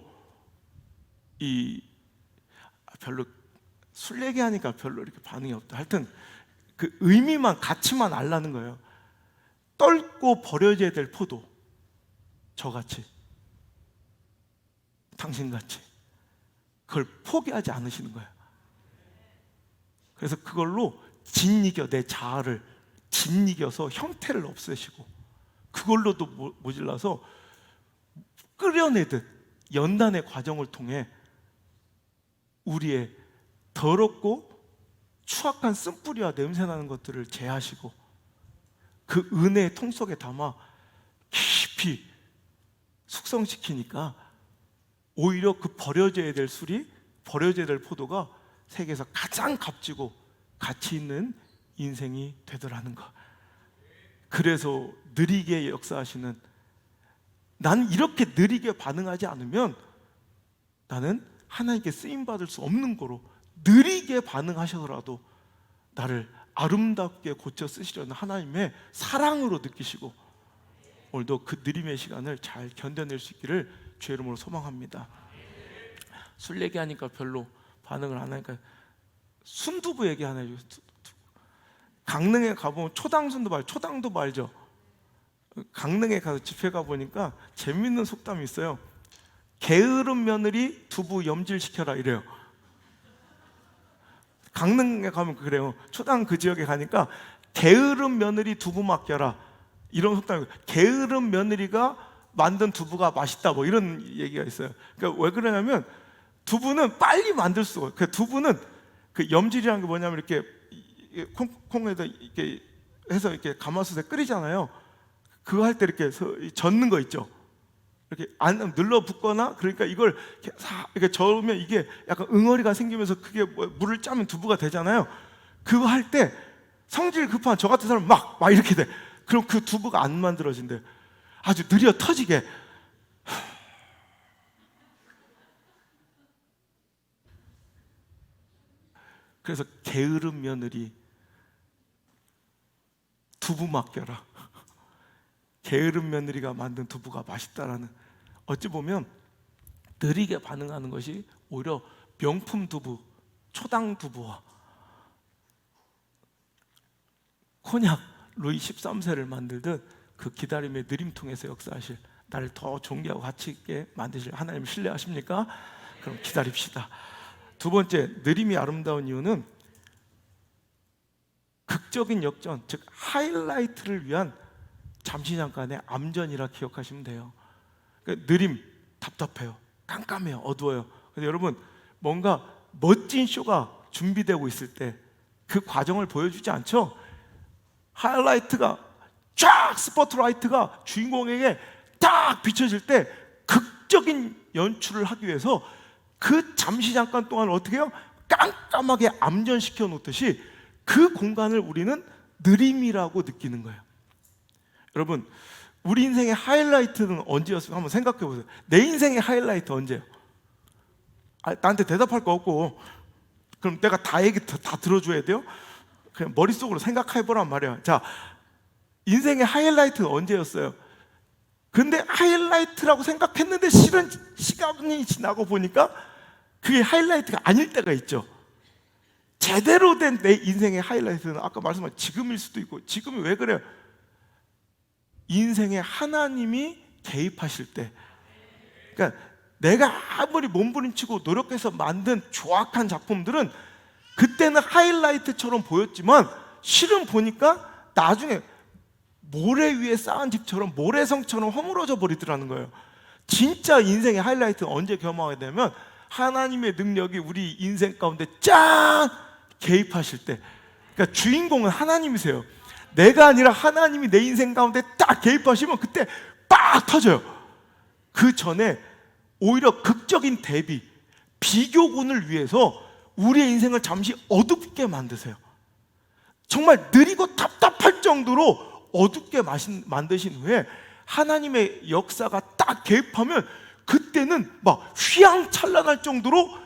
별로 술 얘기하니까 별로 이렇게 반응이 없다. 하여튼 그 의미만, 가치만 알라는 거예요. 떫고 버려져야 될 포도, 저같이, 당신같이 그걸 포기하지 않으시는 거예요. 그래서 그걸로 짓이겨, 내 자아를 짓이겨서 형태를 없애시고 그걸로도 모질라서 끓여내듯 연단의 과정을 통해 우리의 더럽고 추악한 쓴뿌리와 냄새나는 것들을 제하시고 그 은혜의 통 속에 담아 깊이 숙성시키니까 오히려 그 버려져야 될 술이, 버려져야 될 포도가 세계에서 가장 값지고 가치 있는 인생이 되더라는 것. 그래서 느리게 역사하시는 나는 이렇게 느리게 반응하지 않으면 나는 하나님께 쓰임받을 수 없는 거로, 느리게 반응하셔더라도 나를 아름답게 고쳐 쓰시려는 하나님의 사랑으로 느끼시고, 오늘도 그 느림의 시간을 잘 견뎌낼 수 있기를 주의 이름으로 소망합니다. 술 얘기하니까 별로 반응을 안 하니까 순두부 얘기 하나 해줘요. 강릉에 가보면 초당순두부 알죠? 초당두부 알죠? 강릉에 가서 집회 가보니까 재밌는 속담이 있어요. 게으른 며느리 두부 염질시켜라 이래요. 강릉에 가면 그래요. 초당 그 지역에 가니까 게으른 며느리 두부 맡겨라 이런 속담이, 게으른 며느리가 만든 두부가 맛있다 뭐 이런 얘기가 있어요. 그러니까 왜 그러냐면 두부는 빨리 만들 수가 있어요. 그 두부는 그 염질이라는 게 뭐냐면 이렇게 콩에다 이렇게 해서 이렇게 가마솥에 끓이잖아요. 그거 할 때 이렇게 젓는 거 있죠. 이렇게 안 눌러붙거나, 그러니까 이걸 이렇게 저으면 이게 약간 응어리가 생기면서 그게 물을 짜면 두부가 되잖아요. 그거 할 때 성질 급한 저 같은 사람은 막 이렇게 돼. 그럼 그 두부가 안 만들어진대. 아주 느려 터지게. 그래서 게으른 며느리 두부 맡겨라. 게으른 며느리가 만든 두부가 맛있다라는, 어찌 보면 느리게 반응하는 것이 오히려 명품 두부, 초당 두부와 코냑 루이 13세를 만들듯 그 기다림의 느림 통해서 역사하실, 나를 더 존귀하고 가치 있게 만드실 하나님 신뢰하십니까? 그럼 기다립시다. 두 번째, 느림이 아름다운 이유는 극적인 역전, 즉 하이라이트를 위한 잠시 잠깐의 암전이라 기억하시면 돼요. 그러니까 느림, 답답해요, 깜깜해요, 어두워요. 근데 여러분, 뭔가 멋진 쇼가 준비되고 있을 때 그 과정을 보여주지 않죠? 하이라이트가 쫙, 스포트라이트가 주인공에게 딱 비춰질 때 극적인 연출을 하기 위해서 그 잠시 잠깐 동안 어떻게 해요? 깜깜하게 암전시켜 놓듯이 그 공간을 우리는 느림이라고 느끼는 거예요. 여러분, 우리 인생의 하이라이트는 언제였을까 한번 생각해 보세요. 내 인생의 하이라이트 언제예요? 나한테 대답할 거 없고 그럼 내가 다 얘기 다 들어줘야 돼요? 그냥 머릿속으로 생각해 보란 말이야. 자, 인생의 하이라이트는 언제였어요? 근데 하이라이트라고 생각했는데 실은 시간이 지나고 보니까 그게 하이라이트가 아닐 때가 있죠. 제대로 된 내 인생의 하이라이트는 아까 말씀한 지금일 수도 있고, 지금이 왜 그래요? 인생에 하나님이 개입하실 때, 그러니까 내가 아무리 몸부림치고 노력해서 만든 조악한 작품들은 그때는 하이라이트처럼 보였지만 실은 보니까 나중에 모래 위에 쌓은 집처럼, 모래성처럼 허물어져 버리더라는 거예요. 진짜 인생의 하이라이트는 언제 경험하게 되면 하나님의 능력이 우리 인생 가운데 쫙 개입하실 때, 그러니까 주인공은 하나님이세요. 내가 아니라 하나님이 내 인생 가운데 딱 개입하시면 그때 빡 터져요. 그 전에 오히려 극적인 대비, 비교군을 위해서 우리의 인생을 잠시 어둡게 만드세요. 정말 느리고 답답할 정도로 어둡게 만드신 후에 하나님의 역사가 딱 개입하면 그때는 막 휘황찬란할 정도로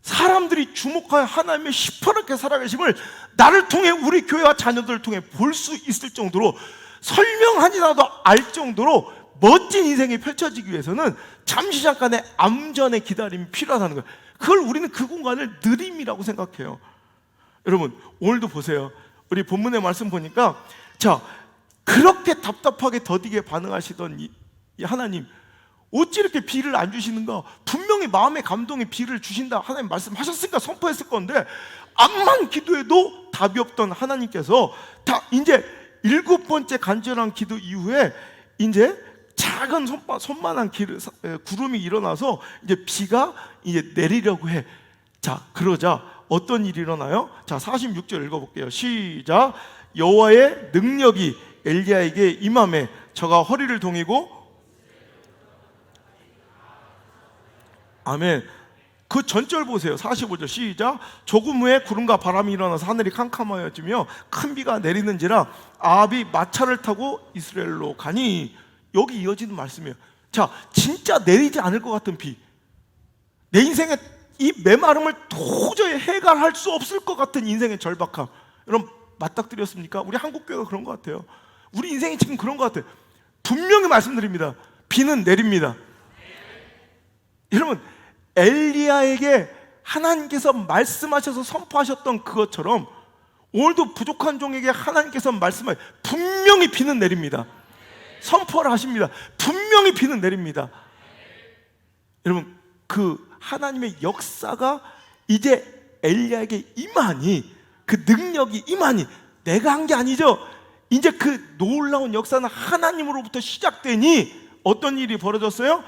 사람들이 주목하여 하나님의 시퍼렇게 살아계심을 나를 통해, 우리 교회와 자녀들을 통해 볼 수 있을 정도로, 설명하지라도 알 정도로 멋진 인생이 펼쳐지기 위해서는 잠시 잠깐의 암전의 기다림이 필요하다는 거예요. 그걸 우리는 그 공간을 느림이라고 생각해요. 여러분, 오늘도 보세요. 우리 본문의 말씀 보니까, 자, 그렇게 답답하게 더디게 반응하시던 이 하나님, 어찌 이렇게 비를 안 주시는가? 분명히 마음의 감동에 비를 주신다 하나님 말씀하셨으니까 선포했을 건데, 암만 기도해도 답이 없던 하나님께서 다 이제 7번째 간절한 기도 이후에 이제 작은 손만한 구름이 일어나서 이제 비가 이제 내리려고 해. 자, 그러자 어떤 일이 일어나요? 자, 46절 읽어볼게요. 시작. 여호와의 능력이 엘리야에게 임하매 저가 허리를 동이고, 아멘. 그 전절 보세요. 45절 시작. 조금 후에 구름과 바람이 일어나서 하늘이 캄캄하여지며 큰 비가 내리는지라 아합이 마차를 타고 이스라엘로 가니. 여기 이어지는 말씀이에요. 자, 진짜 내리지 않을 것 같은 비, 내 인생의 이 메마름을 도저히 해결할 수 없을 것 같은 인생의 절박함, 여러분 맞닥뜨렸습니까? 우리 한국교회가 그런 것 같아요. 우리 인생이 지금 그런 것 같아요. 분명히 말씀드립니다. 비는 내립니다. 여러분, 엘리야에게 하나님께서 말씀하셔서 선포하셨던 그것처럼 오늘도 부족한 종에게 하나님께서 말씀하셔 분명히 비는 내립니다. 선포를 하십니다. 분명히 비는 내립니다. 여러분, 그 하나님의 역사가 이제 엘리야에게 임하니, 그 능력이 임하니, 내가 한 게 아니죠. 이제 그 놀라운 역사는 하나님으로부터 시작되니 어떤 일이 벌어졌어요?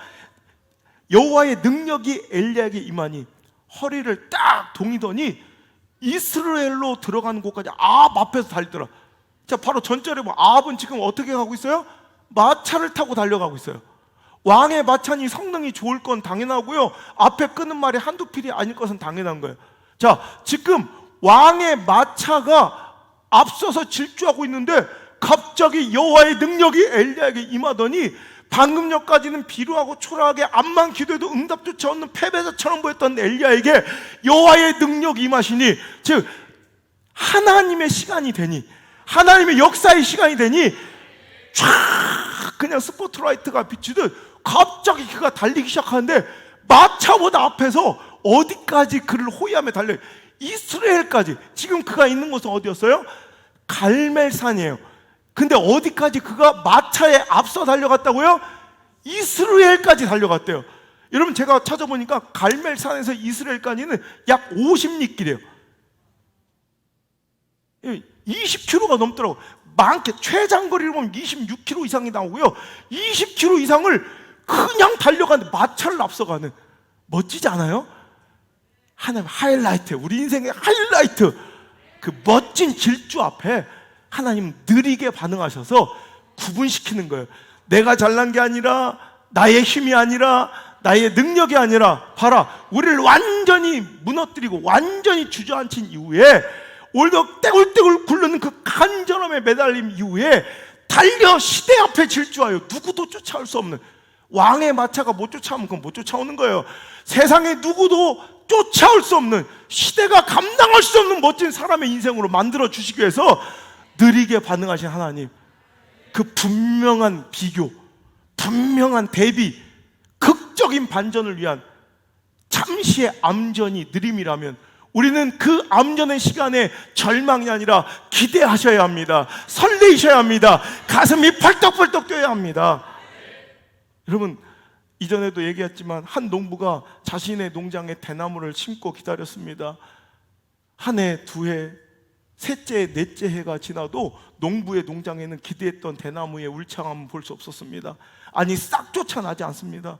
여호와의 능력이 엘리야에게 임하니 허리를 딱 동이더니 이스라엘로 들어가는 곳까지 아합 앞에서 달리더라. 자, 바로 전절에 뭐 아합은 지금 어떻게 가고 있어요? 마차를 타고 달려가고 있어요. 왕의 마차니 성능이 좋을 건 당연하고요, 앞에 끄는 말이 한두 필이 아닐 것은 당연한 거예요. 자, 지금 왕의 마차가 앞서서 질주하고 있는데 갑자기 여호와의 능력이 엘리야에게 임하더니 방금 전까지는 비루하고 초라하게 암만 기도해도 응답조차 없는 패배자처럼 보였던 엘리야에게 여호와의 능력이 임하시니, 즉 하나님의 시간이 되니, 하나님의 역사의 시간이 되니 쫙 그냥 스포트라이트가 비추듯 갑자기 그가 달리기 시작하는데 마차보다 앞에서 어디까지 그를 호위하며 달려요? 이스라엘까지. 지금 그가 있는 곳은 어디였어요? 갈멜산이에요. 근데 어디까지 그가 마차에 앞서 달려갔다고요? 이스라엘까지 달려갔대요. 여러분, 제가 찾아보니까 갈멜산에서 이스라엘까지는 약 50리길이에요. 20km가 넘더라고요. 많게 최장거리를 보면 26km 이상이 나오고요, 20km 이상을 그냥 달려가는, 마차를 앞서가는, 멋지지 않아요? 하나님 하이라이트, 우리 인생의 하이라이트, 그 멋진 질주 앞에 하나님 느리게 반응하셔서 구분시키는 거예요. 내가 잘난 게 아니라, 나의 힘이 아니라, 나의 능력이 아니라, 봐라, 우리를 완전히 무너뜨리고 완전히 주저앉힌 이후에 오늘도 떼굴떼굴 굴르는 그 간절함에 매달림 이후에 달려 시대 앞에 질주하여 누구도 쫓아올 수 없는, 왕의 마차가 못 쫓아오면 그건 못 쫓아오는 거예요. 세상에 누구도 쫓아올 수 없는, 시대가 감당할 수 없는 멋진 사람의 인생으로 만들어 주시기 위해서 느리게 반응하신 하나님, 그 분명한 비교, 분명한 대비, 극적인 반전을 위한 잠시의 암전이 느림이라면 우리는 그 암전의 시간에 절망이 아니라 기대하셔야 합니다. 설레이셔야 합니다. 가슴이 펄떡펄떡 뛰어야 합니다. 여러분, 이전에도 얘기했지만 한 농부가 자신의 농장에 대나무를 심고 기다렸습니다. 한 해, 두 해, 셋째, 넷째 해가 지나도 농부의 농장에는 기대했던 대나무의 울창함은 볼 수 없었습니다. 아니, 싹조차 나지 않습니다.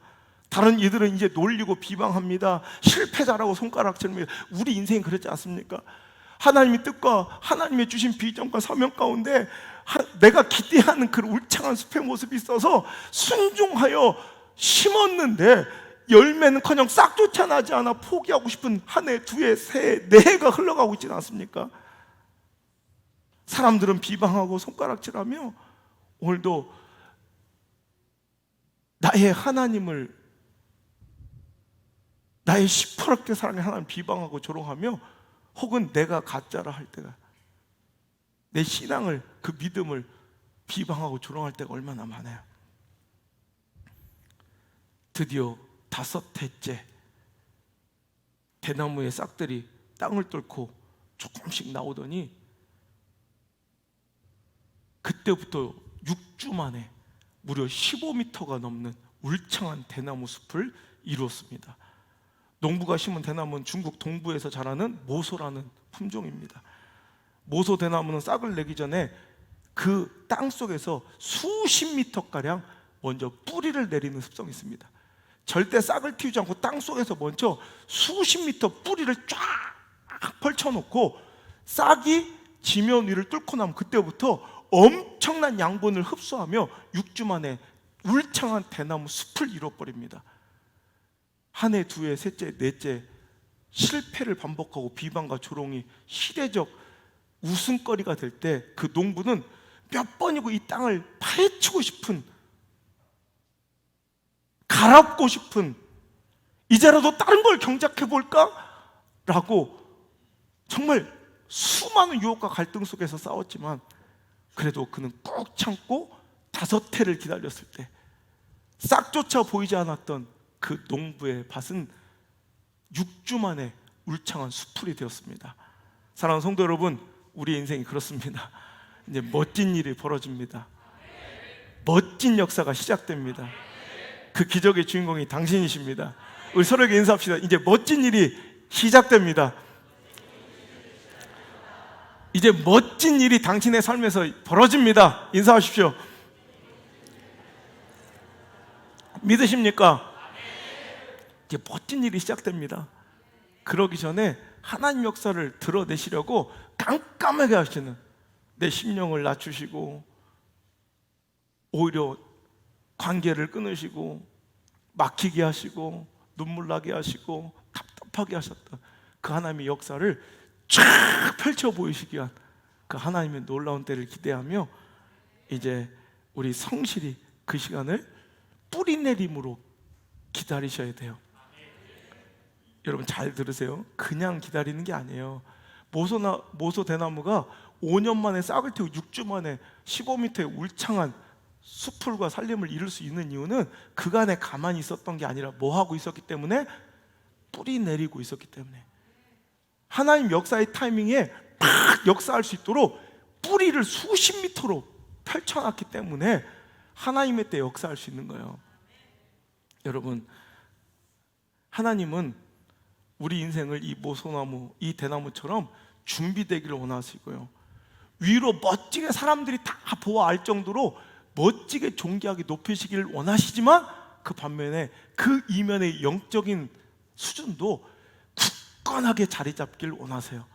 다른 이들은 이제 놀리고 비방합니다. 실패자라고 손가락질합니다. 우리 인생이 그렇지 않습니까? 하나님의 뜻과 하나님의 주신 비전과 사명 가운데 내가 기대하는 그 울창한 숲의 모습이 있어서 순종하여 심었는데 열매는커녕 싹조차 나지 않아 포기하고 싶은 한 해, 두 해, 세 해, 네 해가 흘러가고 있지는 않습니까? 사람들은 비방하고 손가락질하며 오늘도 나의 하나님을, 나의 시퍼렇게 사랑의 하나님을 비방하고 조롱하며, 혹은 내가 가짜라 할 때가, 내 신앙을, 그 믿음을 비방하고 조롱할 때가 얼마나 많아요. 드디어 5해째 대나무의 싹들이 땅을 뚫고 조금씩 나오더니 그때부터 6주 만에 무려 15m가 넘는 울창한 대나무 숲을 이루었습니다. 농부가 심은 대나무는 중국 동부에서 자라는 모소라는 품종입니다. 모소 대나무는 싹을 내기 전에 그 땅 속에서 수십 미터가량 먼저 뿌리를 내리는 습성이 있습니다. 절대 싹을 틔우지 않고 땅 속에서 먼저 수십 미터 뿌리를 쫙 펼쳐놓고 싹이 지면 위를 뚫고 나면 그때부터 엄청난 양분을 흡수하며 6주 만에 울창한 대나무 숲을 이뤄버립니다. 한 해, 두 해, 셋째, 넷째 실패를 반복하고 비방과 조롱이 시대적 웃음거리가 될 때 그 농부는 몇 번이고 이 땅을 파헤치고 싶은 갈아엎고 싶은, 이제라도 다른 걸 경작해 볼까? 라고 정말 수많은 유혹과 갈등 속에서 싸웠지만 그래도 그는 꾹 참고 5해를 기다렸을 때 싹조차 보이지 않았던 그 농부의 밭은 6주 만에 울창한 수풀이 되었습니다. 사랑하는 성도 여러분, 우리의 인생이 그렇습니다. 이제 멋진 일이 벌어집니다. 멋진 역사가 시작됩니다. 그 기적의 주인공이 당신이십니다. 우리 서로에게 인사합시다. 이제 멋진 일이 시작됩니다. 이제 멋진 일이 당신의 삶에서 벌어집니다. 인사하십시오. 믿으십니까? 이제 멋진 일이 시작됩니다. 그러기 전에 하나님 역사를 드러내시려고 깜깜하게 하시는, 내 심령을 낮추시고 오히려 관계를 끊으시고 막히게 하시고 눈물 나게 하시고 답답하게 하셨던 그 하나님의 역사를 쫙 펼쳐 보이시기 위한 그 하나님의 놀라운 때를 기대하며 이제 우리 성실히 그 시간을 뿌리내림으로 기다리셔야 돼요. 여러분 잘 들으세요. 그냥 기다리는 게 아니에요. 모소 대나무가 5년 만에 싹을 틔우고 6주 만에 15m의 울창한 수풀과 살림을 이룰 수 있는 이유는 그간에 가만히 있었던 게 아니라 뭐 하고 있었기 때문에? 뿌리 내리고 있었기 때문에. 하나님 역사의 타이밍에 팍 역사할 수 있도록 뿌리를 수십 미터로 펼쳐놨기 때문에 하나님의 때 역사할 수 있는 거예요. 여러분, 하나님은 우리 인생을 이 모소나무, 이 대나무처럼 준비되기를 원하시고요, 위로 멋지게 사람들이 다 보아 알 정도로 멋지게 존귀하게 높이시기를 원하시지만 그 반면에 그 이면의 영적인 수준도 굳건하게 자리 잡기를 원하세요.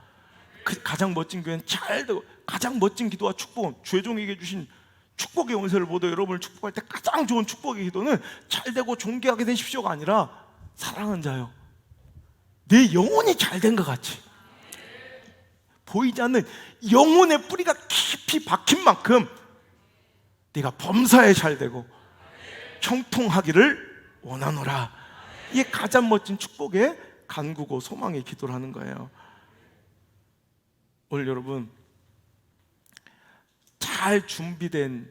그 가장 멋진 교회는 잘 되고, 가장 멋진 기도와 축복은, 주의 종에게 주신 축복의 원세를 보도 여러분을 축복할 때 가장 좋은 축복의 기도는 잘 되고 존귀하게 되십시오가 아니라 사랑하는 자요, 내 영혼이 잘 된 것 같이, 보이지 않는 영혼의 뿌리가 깊이 박힌 만큼 네가 범사에 잘 되고 형통하기를 원하노라. 이게 가장 멋진 축복의 간구고 소망의 기도를 하는 거예요. 오늘 여러분, 잘 준비된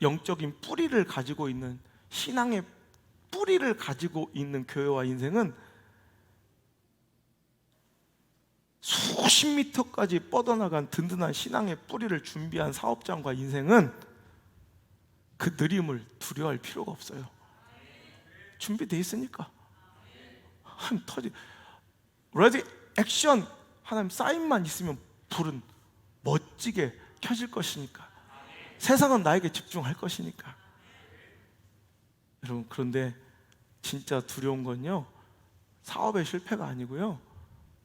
영적인 뿌리를 가지고 있는, 신앙의 뿌리를 가지고 있는 교회와 인생은 수십 미터까지 뻗어나간 든든한 신앙의 뿌리를 준비한 사업장과 인생은 그 느림을 두려워할 필요가 없어요. 준비되어 있으니까. 한 터지 레디 액션, 하나님 사인만 있으면 불은 멋지게 켜질 것이니까, 세상은 나에게 집중할 것이니까. 여러분, 그런데 진짜 두려운 건요, 사업의 실패가 아니고요,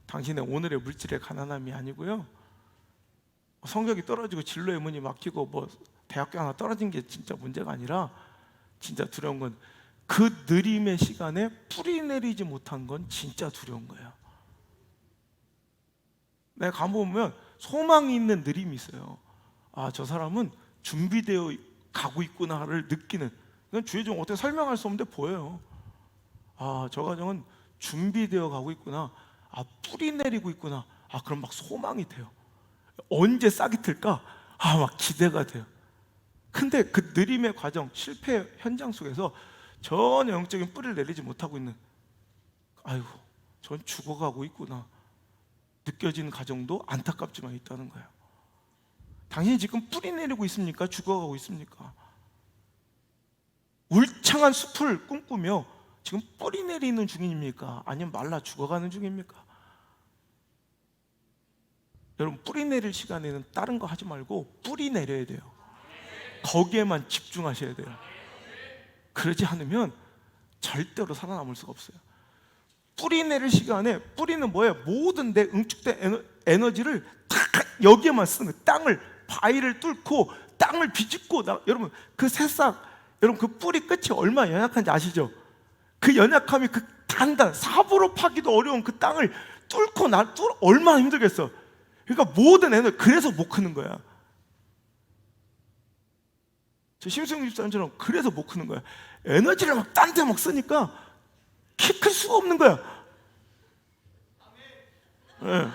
당신의 오늘의 물질의 가난함이 아니고요, 성적이 떨어지고 진로의 문이 막히고 뭐 대학교 하나 떨어진 게 진짜 문제가 아니라, 진짜 두려운 건 그 느림의 시간에 뿌리 내리지 못한 건 진짜 두려운 거예요. 내가 가보면 소망이 있는 느림이 있어요. 아, 저 사람은 준비되어 가고 있구나를 느끼는, 이건 주의 종 어떻게 설명할 수 없는데 보여요. 아, 저 가정은 준비되어 가고 있구나, 아, 뿌리 내리고 있구나, 아, 그럼 막 소망이 돼요. 언제 싹이 틀까? 아, 막 기대가 돼요. 근데 그 느림의 과정, 실패 현장 속에서 전혀 영적인 뿌리를 내리지 못하고 있는, 아이고, 전 죽어가고 있구나 느껴지는 가정도 안타깝지만 있다는 거예요. 당신이 지금 뿌리 내리고 있습니까? 죽어가고 있습니까? 울창한 숲을 꿈꾸며 지금 뿌리 내리는 중입니까? 아니면 말라 죽어가는 중입니까? 여러분, 뿌리 내릴 시간에는 다른 거 하지 말고 뿌리 내려야 돼요. 거기에만 집중하셔야 돼요. 그러지 않으면 절대로 살아남을 수가 없어요. 뿌리 내릴 시간에, 뿌리는 뭐예요? 모든 내 응축된 에너지를 다 여기에만 쓰는, 땅을, 바위를 뚫고 땅을 비집고, 여러분 그 새싹, 여러분 그 뿌리 끝이 얼마나 연약한지 아시죠? 그 연약함이, 그 단단, 삽으로 파기도 어려운 그 땅을 뚫고 얼마나 힘들겠어. 그러니까 모든 에너지, 그래서 못 크는 거야. 저 심승 집사님처럼 그래서 못 크는 거야. 에너지를 막 딴 데 막 쓰니까 키 클 수가 없는 거야. 네.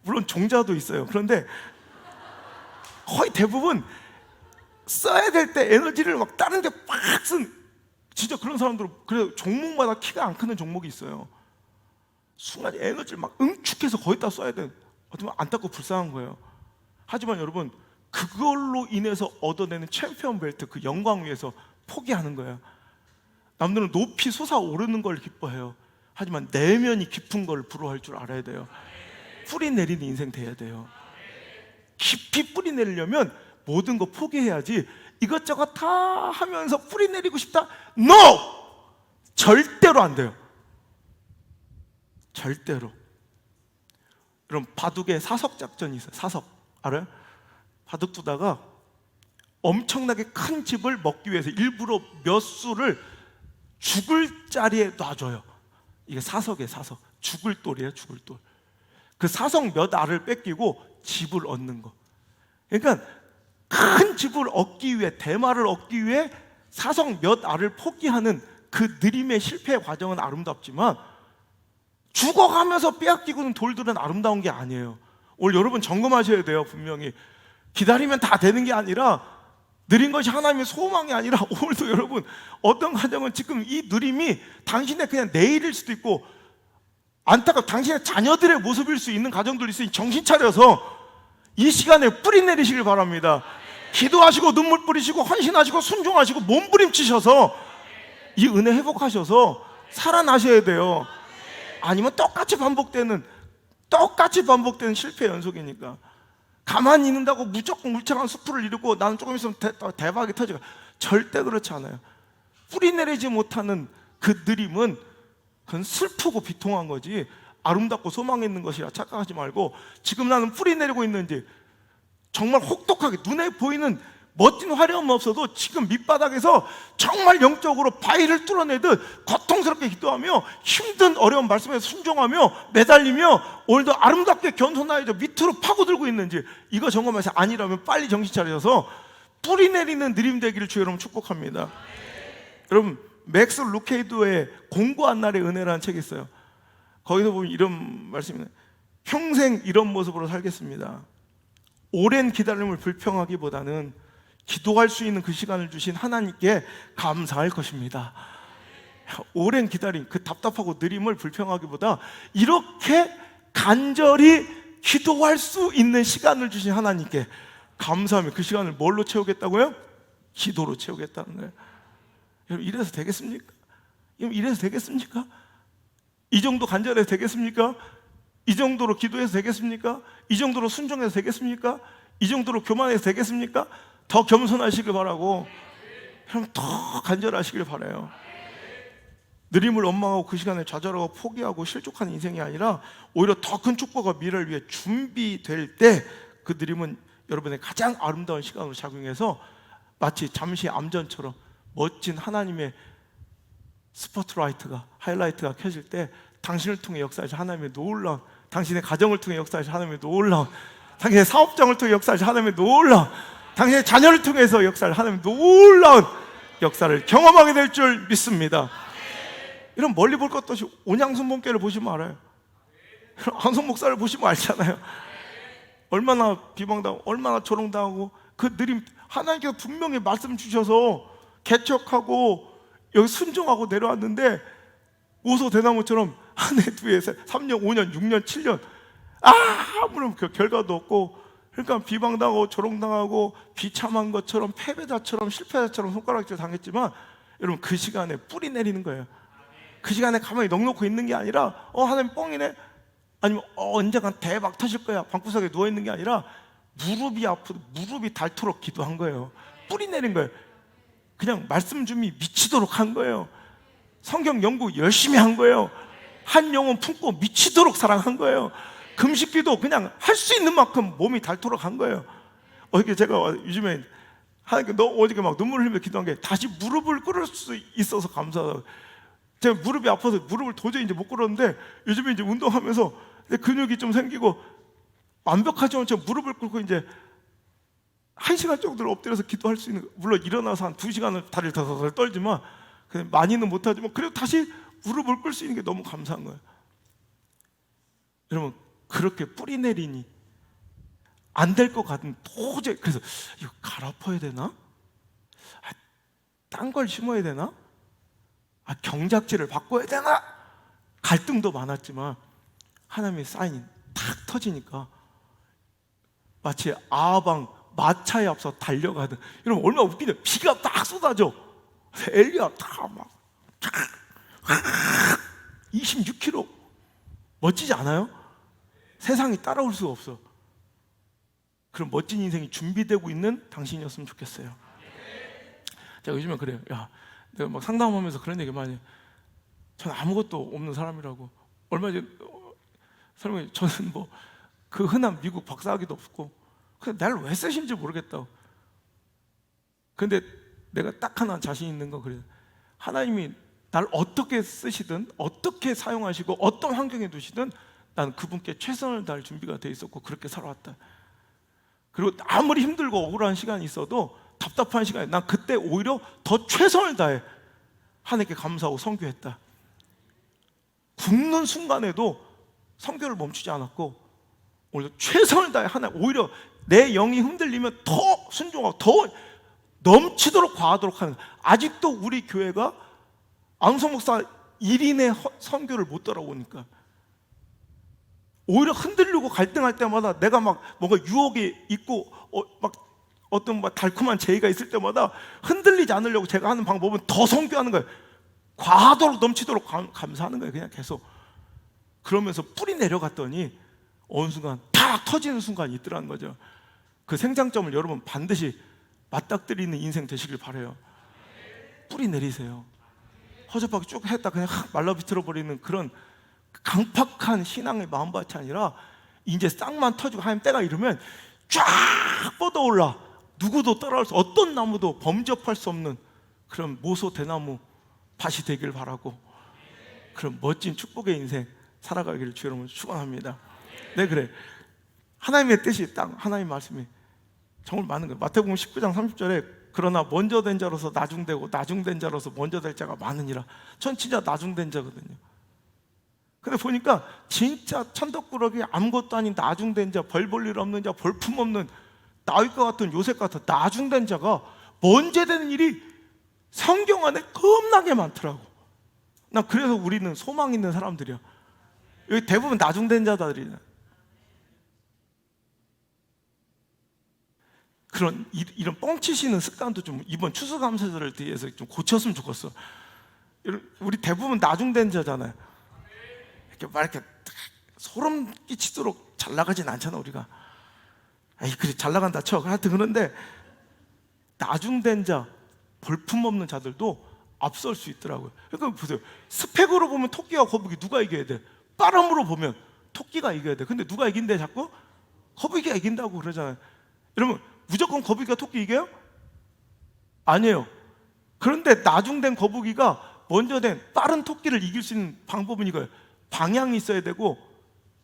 물론 종자도 있어요. 그런데 거의 대부분 써야 될 때 에너지를 막 다른 데 팍 쓴, 진짜 그런 사람들은 그래서 종목마다 키가 안 크는 종목이 있어요. 순간 에너지를 막 응축해서 거기다 써야 돼. 어쩌면 안타깝고 불쌍한 거예요. 하지만 여러분, 그걸로 인해서 얻어내는 챔피언 벨트, 그 영광 위에서 포기하는 거예요. 남들은 높이 솟아오르는 걸 기뻐해요. 하지만 내면이 깊은 걸 부러워할 줄 알아야 돼요. 뿌리 내리는 인생 돼야 돼요. 깊이 뿌리 내리려면 모든 거 포기해야지. 이것저것 다 하면서 뿌리 내리고 싶다? NO! 절대로 안 돼요. 절대로. 여러분, 바둑에 사석 작전이 있어요. 사석 알아요? 바둑 두다가 엄청나게 큰 집을 먹기 위해서 일부러 몇 수를 죽을 자리에 놔줘요. 이게 사석이에요. 사석. 죽을 돌이에요. 죽을 돌. 그 사석 몇 알을 뺏기고 집을 얻는 거. 그러니까 큰 집을 얻기 위해, 대마를 얻기 위해 사석 몇 알을 포기하는 그 느림의 실패의 과정은 아름답지만 죽어가면서 빼앗기고는 돌들은 아름다운 게 아니에요. 오늘 여러분 점검하셔야 돼요. 분명히 기다리면 다 되는 게 아니라, 느린 것이 하나님의 소망이 아니라, 오늘도 여러분 어떤 가정은 지금 이 느림이 당신의 그냥 내일일 수도 있고 안타깝고 당신의 자녀들의 모습일 수 있는 가정들이 있으니 정신 차려서 이 시간에 뿌리 내리시길 바랍니다. 기도하시고 눈물 뿌리시고 헌신하시고 순종하시고 몸부림치셔서 이 은혜 회복하셔서 살아나셔야 돼요. 아니면 똑같이 반복되는 실패 연속이니까 가만히 있는다고 무조건 울창한 수풀을 이루고 나는 조금 있으면 대박이 터지고, 절대 그렇지 않아요. 뿌리 내리지 못하는 그 느림은 그건 슬프고 비통한 거지 아름답고 소망 있는 것이라 착각하지 말고, 지금 나는 뿌리 내리고 있는지 정말 혹독하게 눈에 보이는 멋진 화려함은 없어도 지금 밑바닥에서 정말 영적으로 바위를 뚫어내듯 고통스럽게 기도하며 힘든 어려운 말씀에 순종하며 매달리며 오늘도 아름답게 겸손하여져 밑으로 파고들고 있는지, 이거 점검해서 아니라면 빨리 정신 차려서 뿌리 내리는 느림 되기를 주 여러분 축복합니다. 여러분, 맥스 루케이도의 공고한 날의 은혜라는 책이 있어요. 거기서 보면 이런 말씀이 있어요. 평생 이런 모습으로 살겠습니다. 오랜 기다림을 불평하기보다는 기도할 수 있는 그 시간을 주신 하나님께 감사할 것입니다. 오랜 기다림, 그 답답하고 느림을 불평하기보다 이렇게 간절히 기도할 수 있는 시간을 주신 하나님께 감사하며 그 시간을 뭘로 채우겠다고요? 기도로 채우겠다는 거예요. 여러분, 이래서 되겠습니까? 이래서 되겠습니까? 이 정도 간절해서 되겠습니까? 이 정도로 기도해서 되겠습니까? 이 정도로 순종해서 되겠습니까? 이 정도로 교만해서 되겠습니까? 더 겸손하시길 바라고, 여러분 더 간절하시길 바라요. 느림을 원망하고 그 시간에 좌절하고 포기하고 실족하는 인생이 아니라 오히려 더 큰 축복과 미래를 위해 준비될 때 그 느림은 여러분의 가장 아름다운 시간으로 작용해서 마치 잠시 암전처럼 멋진 하나님의 스포트라이트가, 하이라이트가 켜질 때 당신을 통해 역사하신 하나님의 놀라운, 당신의 가정을 통해 역사하신 하나님의 놀라운, 당신의 사업장을 통해 역사하신 하나님의 놀라운, 당신의 자녀를 통해서 역사를 하나님의 놀라운 역사를 경험하게 될 줄 믿습니다. 이런 멀리 볼 것도 없이 온양순봉교를 보시면 알아요. 한성 목사를 보시면 알잖아요. 얼마나 비방당하고 얼마나 조롱당하고 그 느림, 하나님께서 분명히 말씀 주셔서 개척하고 여기 순종하고 내려왔는데 오소 대나무처럼 한 해, 두 해, 3년, 5년, 6년, 7년 아무런 그 결과도 없고, 그러니까 비방당하고 조롱당하고 비참한 것처럼 패배자처럼 실패자처럼 손가락질 당했지만, 여러분 그 시간에 뿌리 내리는 거예요. 그 시간에 가만히 넋놓고 있는 게 아니라 하나님 뻥이네, 아니면 언젠간 대박 터질 거야, 방구석에 누워있는 게 아니라 무릎이 아프고 무릎이 닳도록 기도한 거예요. 뿌리 내린 거예요. 그냥 말씀 준비 미치도록 한 거예요. 성경 연구 열심히 한 거예요. 한 영혼 품고 미치도록 사랑한 거예요. 금식기도 그냥 할 수 있는 만큼 몸이 닳도록 한 거예요. 어저께 제가 요즘에 하나님께 어저께 막 눈물을 흘리며 기도한 게, 다시 무릎을 꿇을 수 있어서 감사하다고. 제가 무릎이 아파서 무릎을 도저히 이제 못 꿇었는데, 요즘에 이제 운동하면서 근육이 좀 생기고 완벽하지 않지만 무릎을 꿇고 이제 1시간 정도를 엎드려서 기도할 수 있는, 물론 일어나서 한 2시간을 다리를 더덜 떨지만 그냥 많이는 못하지만 그래도 다시 무릎을 꿇을 수 있는 게 너무 감사한 거예요. 여러분, 그렇게 뿌리 내리니 안 될 것 같은, 도저히, 그래서 이거 갈아엎어야 되나? 딴 걸 심어야 되나? 경작지를 바꿔야 되나? 갈등도 많았지만 하나님의 사인이 탁 터지니까 마치 아방 마차에 앞서 달려가든, 여러분 얼마나 웃기냐. 비가 딱 쏟아져. 엘리야 다막 26km, 멋지지 않아요? 세상이 따라올 수가 없어. 그런 멋진 인생이 준비되고 있는 당신이었으면 좋겠어요. 제가 요즘에 그래요. 야, 내가 막 상담하면서 그런 얘기 많이 해요. 전 아무것도 없는 사람이라고. 얼마 전에 설명해, 저는 뭐 그 흔한 미국 박사학위도 없고 그냥 나를 왜 쓰신지 모르겠다고. 근데 내가 딱 하나 자신 있는 건 그래요. 하나님이 날 어떻게 쓰시든 어떻게 사용하시고 어떤 환경에 두시든 난 그분께 최선을 다할 준비가 돼 있었고 그렇게 살아왔다. 그리고 아무리 힘들고 억울한 시간이 있어도, 답답한 시간에 난 그때 오히려 더 최선을 다해 하나님께 감사하고 선교했다. 죽는 순간에도 선교를 멈추지 않았고 오히려 최선을 다해 오히려 내 영이 흔들리면 더 순종하고 더 넘치도록 과하도록 하는. 아직도 우리 교회가 안성 목사 1인의 선교를 못 따라오니까 오히려 흔들리고 갈등할 때마다, 내가 막 뭔가 유혹이 있고 막 어떤 막 달콤한 제의가 있을 때마다 흔들리지 않으려고 제가 하는 방법은 더 선교하는 거예요. 과하도록 넘치도록 감사하는 거예요. 그냥 계속. 그러면서 뿌리 내려갔더니 어느 순간 다 터지는 순간이 있더라는 거죠. 그 생장점을 여러분 반드시 맞닥뜨리는 인생 되시길 바라요. 뿌리 내리세요. 허접하게 쭉 했다 그냥 말라 비틀어 버리는 그런 강팍한 신앙의 마음밭이 아니라 이제 싹만 터지고 하나님 때가 이르면 쫙 뻗어올라. 누구도 따라올 수, 어떤 나무도 범접할 수 없는 그런 모소 대나무 밭이 되길 바라고, 그런 멋진 축복의 인생 살아가기를 주여 여러분 축원합니다. 네, 그래. 하나님의 뜻이 딱, 하나님 말씀이 정말 많은 거예요. 마태복음 19장 30절에 그러나 먼저 된 자로서 나중되고 나중된 자로서 먼저 될 자가 많으니라. 전 진짜 나중된 자거든요. 근데 보니까 진짜 천덕꾸러기 아무것도 아닌 나중된 자, 벌 볼 일 없는 자, 볼품 없는 다윗과 같은 요셉 같은 나중된 자가 먼저 되는 일이 성경 안에 겁나게 많더라고. 난 그래서 우리는 소망 있는 사람들이야. 여기 대부분 나중된 자들이야. 그런 이런 뻥치시는 습관도 좀 이번 추수감사절을 위해서 좀 고쳤으면 좋겠어. 우리 대부분 나중된 자잖아요. 이렇게 막 이렇게 소름 끼치도록 잘 나가진 않잖아 우리가. 에이 그래 잘 나간다 쳐. 하여튼 그런데 나중된 자, 볼품 없는 자들도 앞설 수 있더라고요. 그러니까 보세요. 스펙으로 보면 토끼와 거북이 누가 이겨야 돼? 빠름으로 보면 토끼가 이겨야 돼. 근데 누가 이긴대 자꾸? 거북이가 이긴다고 그러잖아요. 여러분 무조건 거북이가 토끼 이겨요? 아니에요. 그런데 나중된 거북이가 먼저 된 빠른 토끼를 이길 수 있는 방법은 이거예요. 방향이 있어야 되고,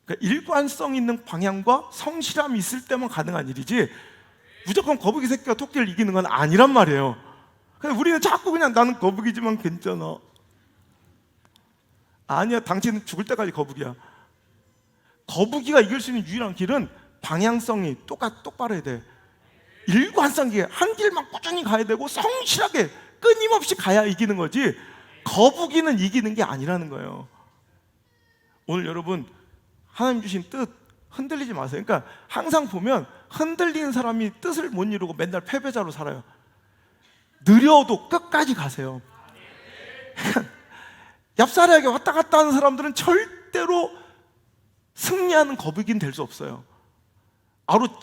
그러니까 일관성 있는 방향과 성실함이 있을 때만 가능한 일이지 무조건 거북이 새끼가 토끼를 이기는 건 아니란 말이에요. 근데 우리는 자꾸 그냥 나는 거북이지만 괜찮아. 아니야, 당신은 죽을 때까지 거북이야. 거북이가 이길 수 있는 유일한 길은 방향성이 똑바로야 돼. 일관성이 한 길만 꾸준히 가야 되고 성실하게 끊임없이 가야 이기는 거지, 거북이는 이기는 게 아니라는 거예요. 오늘 여러분 하나님 주신 뜻 흔들리지 마세요. 그러니까 항상 보면 흔들리는 사람이 뜻을 못 이루고 맨날 패배자로 살아요. 느려도 끝까지 가세요. 얍사리하게 왔다 갔다 하는 사람들은 절대로 승리하는 거북이는 될 수 없어요.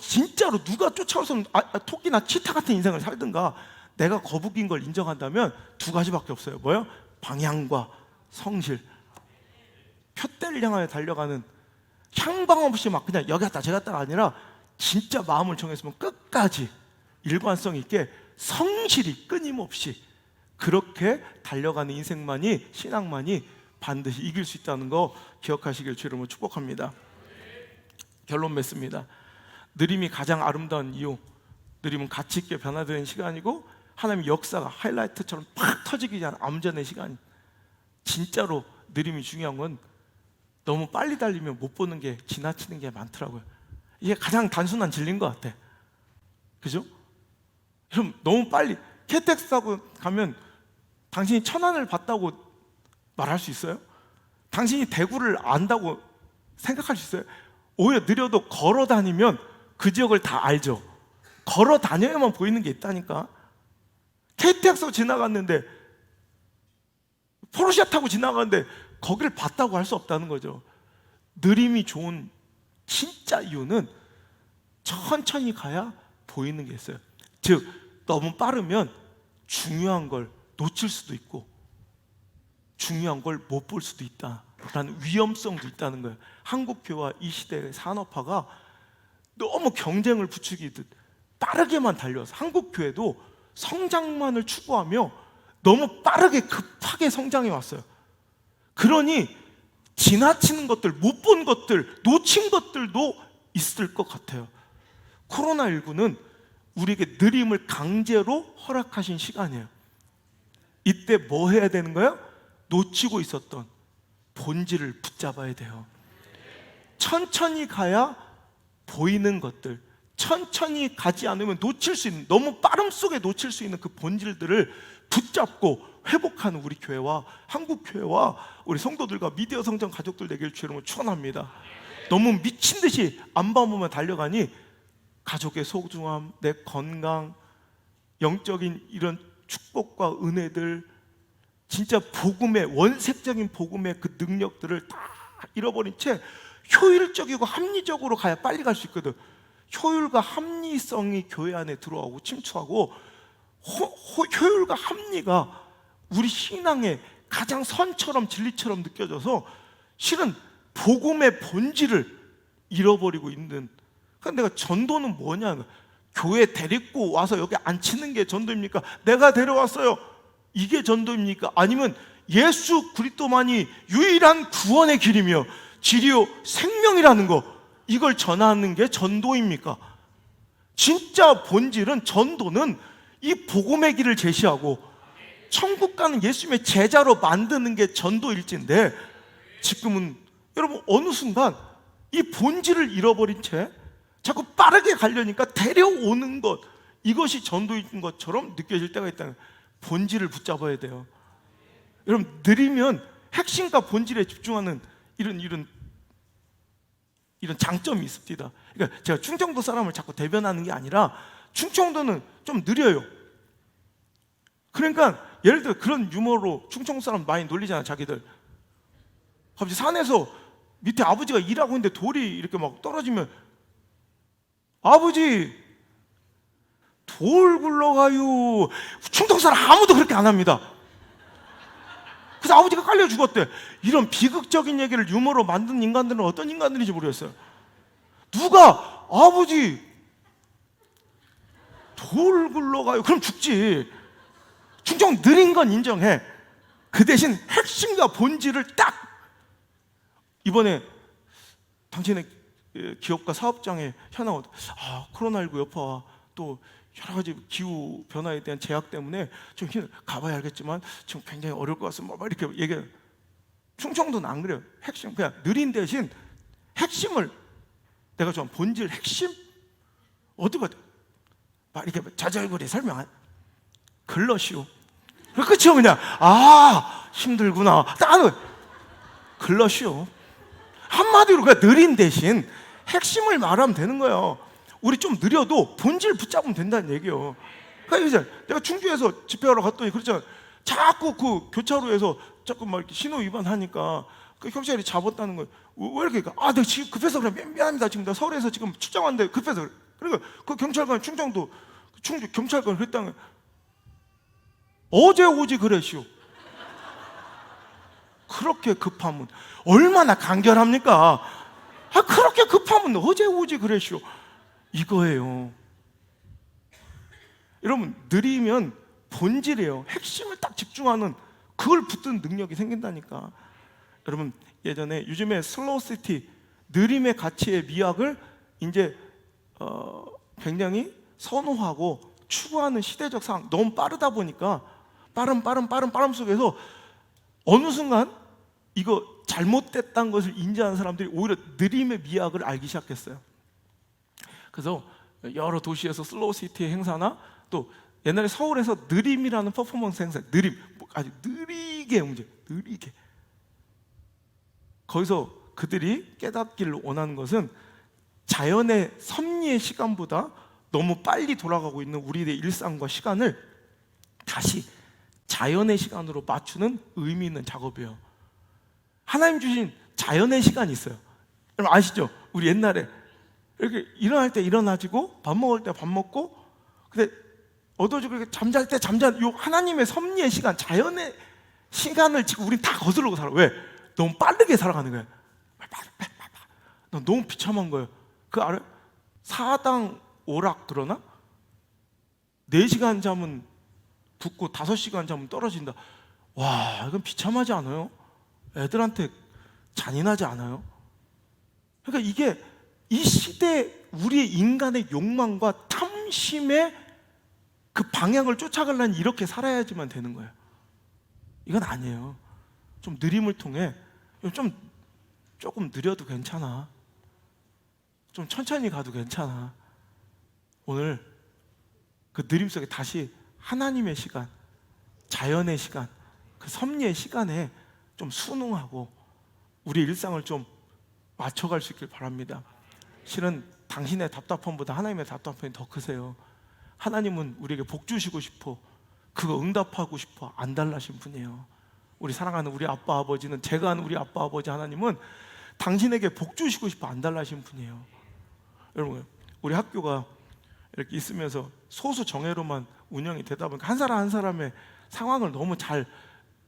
진짜로 누가 쫓아오서는 토끼나 치타 같은 인생을 살든가 내가 거북이인 걸 인정한다면 두 가지밖에 없어요. 뭐요? 방향과 성실. 표대를 향하여 달려가는, 향방 없이 막 그냥 여기 갔다 저기 갔다가 아니라 진짜 마음을 정했으면 끝까지 일관성 있게 성실히 끊임없이 그렇게 달려가는 인생만이, 신앙만이 반드시 이길 수 있다는 거 기억하시길 주님으로 축복합니다. 결론 맺습니다. 느림이 가장 아름다운 이유, 느림은 가치 있게 변화되는 시간이고 하나님의 역사가 하이라이트처럼 팍 터지기 전 암전의 시간. 진짜로 느림이 중요한 건 너무 빨리 달리면 못 보는 게 지나치는 게 많더라고요. 이게 가장 단순한 진리인 것 같아. 그죠? 그럼 너무 빨리 KTX 타고 가면 당신이 천안을 봤다고 말할 수 있어요? 당신이 대구를 안다고 생각할 수 있어요? 오히려 느려도 걸어 다니면 그 지역을 다 알죠. 걸어 다녀야만 보이는 게 있다니까. KTX로 지나갔는데 포르쉐 타고 지나갔는데 거기를 봤다고 할 수 없다는 거죠. 느림이 좋은 진짜 이유는 천천히 가야 보이는 게 있어요. 즉 너무 빠르면 중요한 걸 놓칠 수도 있고 중요한 걸 못 볼 수도 있다라는 위험성도 있다는 거예요. 한국 교회와 이 시대의 산업화가 너무 경쟁을 부추기듯 빠르게만 달려서 한국 교회도 성장만을 추구하며 너무 빠르게 급하게 성장해 왔어요. 그러니 지나치는 것들, 못 본 것들, 놓친 것들도 있을 것 같아요. 코로나19는 우리에게 느림을 강제로 허락하신 시간이에요. 이때 뭐 해야 되는 거예요? 놓치고 있었던 본질을 붙잡아야 돼요. 천천히 가야 보이는 것들, 천천히 가지 않으면 놓칠 수 있는, 너무 빠름 속에 놓칠 수 있는 그 본질들을 붙잡고 회복하는 우리 교회와 한국 교회와 우리 성도들과 미디어 성장 가족들 되길 주님으로 축원합니다. 너무 미친 듯이 안바보면 달려가니 가족의 소중함, 내 건강, 영적인 이런 축복과 은혜들, 진짜 복음의 원색적인 복음의 그 능력들을 다 잃어버린 채 효율적이고 합리적으로 가야 빨리 갈 수 있거든. 효율과 합리성이 교회 안에 들어오고 침투하고 효율과 합리가 우리 신앙의 가장 선처럼 진리처럼 느껴져서 실은 복음의 본질을 잃어버리고 있는. 그러니까 내가 전도는 뭐냐, 교회 데리고 와서 여기 앉히는 게 전도입니까? 내가 데려왔어요, 이게 전도입니까? 아니면 예수 그리스도만이 유일한 구원의 길이며 진리요 생명이라는 거, 이걸 전하는 게 전도입니까? 진짜 본질은, 전도는 이 복음의 길을 제시하고 천국 가는 예수님의 제자로 만드는 게 전도일진데, 지금은 여러분 어느 순간 이 본질을 잃어버린 채 자꾸 빠르게 가려니까 데려오는 것, 이것이 전도인 것처럼 느껴질 때가 있다는 거예요. 본질을 붙잡아야 돼요. 여러분, 느리면 핵심과 본질에 집중하는 이런 장점이 있습니다. 그러니까 제가 충청도 사람을 자꾸 대변하는 게 아니라 충청도는 좀 느려요. 그러니까 예를 들어 그런 유머로 충청도 사람 많이 놀리잖아. 자기들 갑자기 산에서 밑에 아버지가 일하고 있는데 돌이 이렇게 막 떨어지면, 아버지 돌 굴러가요. 충청도 사람 아무도 그렇게 안 합니다. 그래서 아버지가 깔려 죽었대. 이런 비극적인 얘기를 유머로 만든 인간들은 어떤 인간들인지 모르겠어요. 누가 아버지 돌 굴러가요 그럼 죽지. 충청 느린 건 인정해. 그 대신 핵심과 본질을 딱, 이번에 당신의 기업가 사업장에 현황, 코로나19 여파와 또 여러 가지 기후 변화에 대한 제약 때문에 좀 가봐야 알겠지만 지금 굉장히 어려울 것 같습니다. 막 이렇게 얘기해. 충청도는 안 그래요. 핵심, 그냥 느린 대신 핵심을, 내가 좋아하는 본질 핵심 어디가 막 이렇게 자잘구레 설명한 글러시오. 끝이요. 그냥 힘들구나. 딱 글러시오. 한마디로 그냥 느린 대신 핵심을 말하면 되는 거예요. 우리 좀 느려도 본질 붙잡으면 된다는 얘기예요. 그러니까 이제 내가 충주에서 집회하러 갔더니 그렇잖아. 자꾸 그 교차로에서 자꾸 막 이렇게 신호 위반하니까 그 경찰이 잡았다는 거예요. 왜 이렇게? 내가 지금 급해서 그래. 미안합니다. 지금 나 서울에서 지금 출장 왔는데 급해서 그래. 그러니까 그 경찰관, 충청도 충주 경찰관 그랬다는 거예요. 어제 오지 그랬시오. 그렇게 급하면 얼마나 간결합니까? 그렇게 급하면 어제 오지 그랬시오. 이거예요. 여러분, 느리면 본질이에요. 핵심을 딱 집중하는, 그걸 붙든 능력이 생긴다니까. 여러분, 예전에 요즘에 슬로우시티, 느림의 가치의 미학을 이제 굉장히 선호하고 추구하는 시대적 상황, 너무 빠르다 보니까 빠름 속에서 어느 순간 이거 잘못됐다는 것을 인지하는 사람들이 오히려 느림의 미학을 알기 시작했어요. 그래서 여러 도시에서 슬로우 시티의 행사나 또 옛날에 서울에서 느림이라는 퍼포먼스 행사, 느림, 아주 느리게 움직여, 느리게. 거기서 그들이 깨닫기를 원하는 것은 자연의 섭리의 시간보다 너무 빨리 돌아가고 있는 우리의 일상과 시간을 다시 자연의 시간으로 맞추는 의미 있는 작업이에요. 하나님 주신 자연의 시간이 있어요. 여러분 아시죠? 우리 옛날에 이렇게 일어날 때 일어나지고 밥 먹을 때 밥 먹고, 근데 어두워지고 이렇게 잠잘 때 잠자는 요 하나님의 섭리의 시간, 자연의 시간을 지금 우린 다 거스르고 살아. 왜? 너무 빠르게 살아가는 거야. 너무 비참한 거예요. 그 알아요? 사당 오락 들어나? 4시간 잠은 붙고 5시간 잠은 떨어진다. 와, 이건 비참하지 않아요? 애들한테 잔인하지 않아요? 그러니까 이게 이 시대 우리의 인간의 욕망과 탐심의 그 방향을 쫓아가려면 이렇게 살아야지만 되는 거예요. 이건 아니에요. 좀 느림을 통해 조금 느려도 괜찮아. 좀 천천히 가도 괜찮아. 오늘 그 느림 속에 다시 하나님의 시간, 자연의 시간, 그 섭리의 시간에 좀 순응하고 우리 일상을 좀 맞춰갈 수 있길 바랍니다. 실은 당신의 답답함보다 하나님의 답답함이 더 크세요. 하나님은 우리에게 복 주시고 싶어, 그거 응답하고 싶어 안 달라신 분이에요. 우리 사랑하는 우리 아빠 아버지는, 제가 아는 우리 아빠 아버지 하나님은 당신에게 복 주시고 싶어 안 달라신 분이에요. 여러분, 우리 학교가 이렇게 있으면서 소수 정예로만 운영이 되다 보니까 한 사람 한 사람의 상황을 너무 잘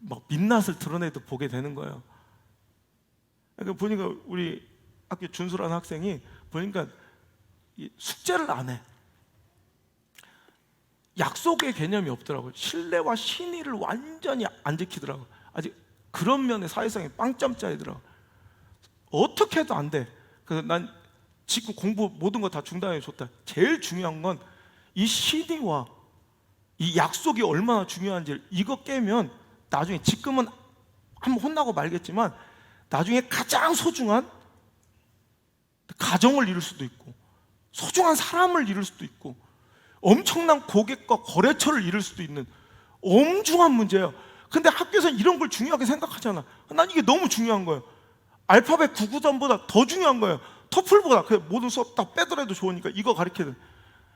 막 민낯을 드러내도 보게 되는 거예요. 그러니까 보니까 우리 학교 준수라는 학생이 보니까 숙제를 안 해. 약속의 개념이 없더라고요. 신뢰와 신의를 완전히 안 지키더라고요. 아직 그런 면에 사회성이 빵점짜리더라고요. 어떻게 해도 안 돼. 그래서 난 지금 공부 모든 거 다 중단해 줬다. 제일 중요한 건 이 신의와 이 약속이 얼마나 중요한지, 이거 깨면 나중에, 지금은 한번 혼나고 말겠지만 나중에 가장 소중한 가정을 이룰 수도 있고, 소중한 사람을 이룰 수도 있고, 엄청난 고객과 거래처를 이룰 수도 있는 엄중한 문제예요. 근데 학교에서는 이런 걸 중요하게 생각하잖아. 난 이게 너무 중요한 거예요. 알파벳 구구단보다 더 중요한 거예요. 토플보다. 모든 수업 다 빼더라도 좋으니까 이거 가르쳐야 돼.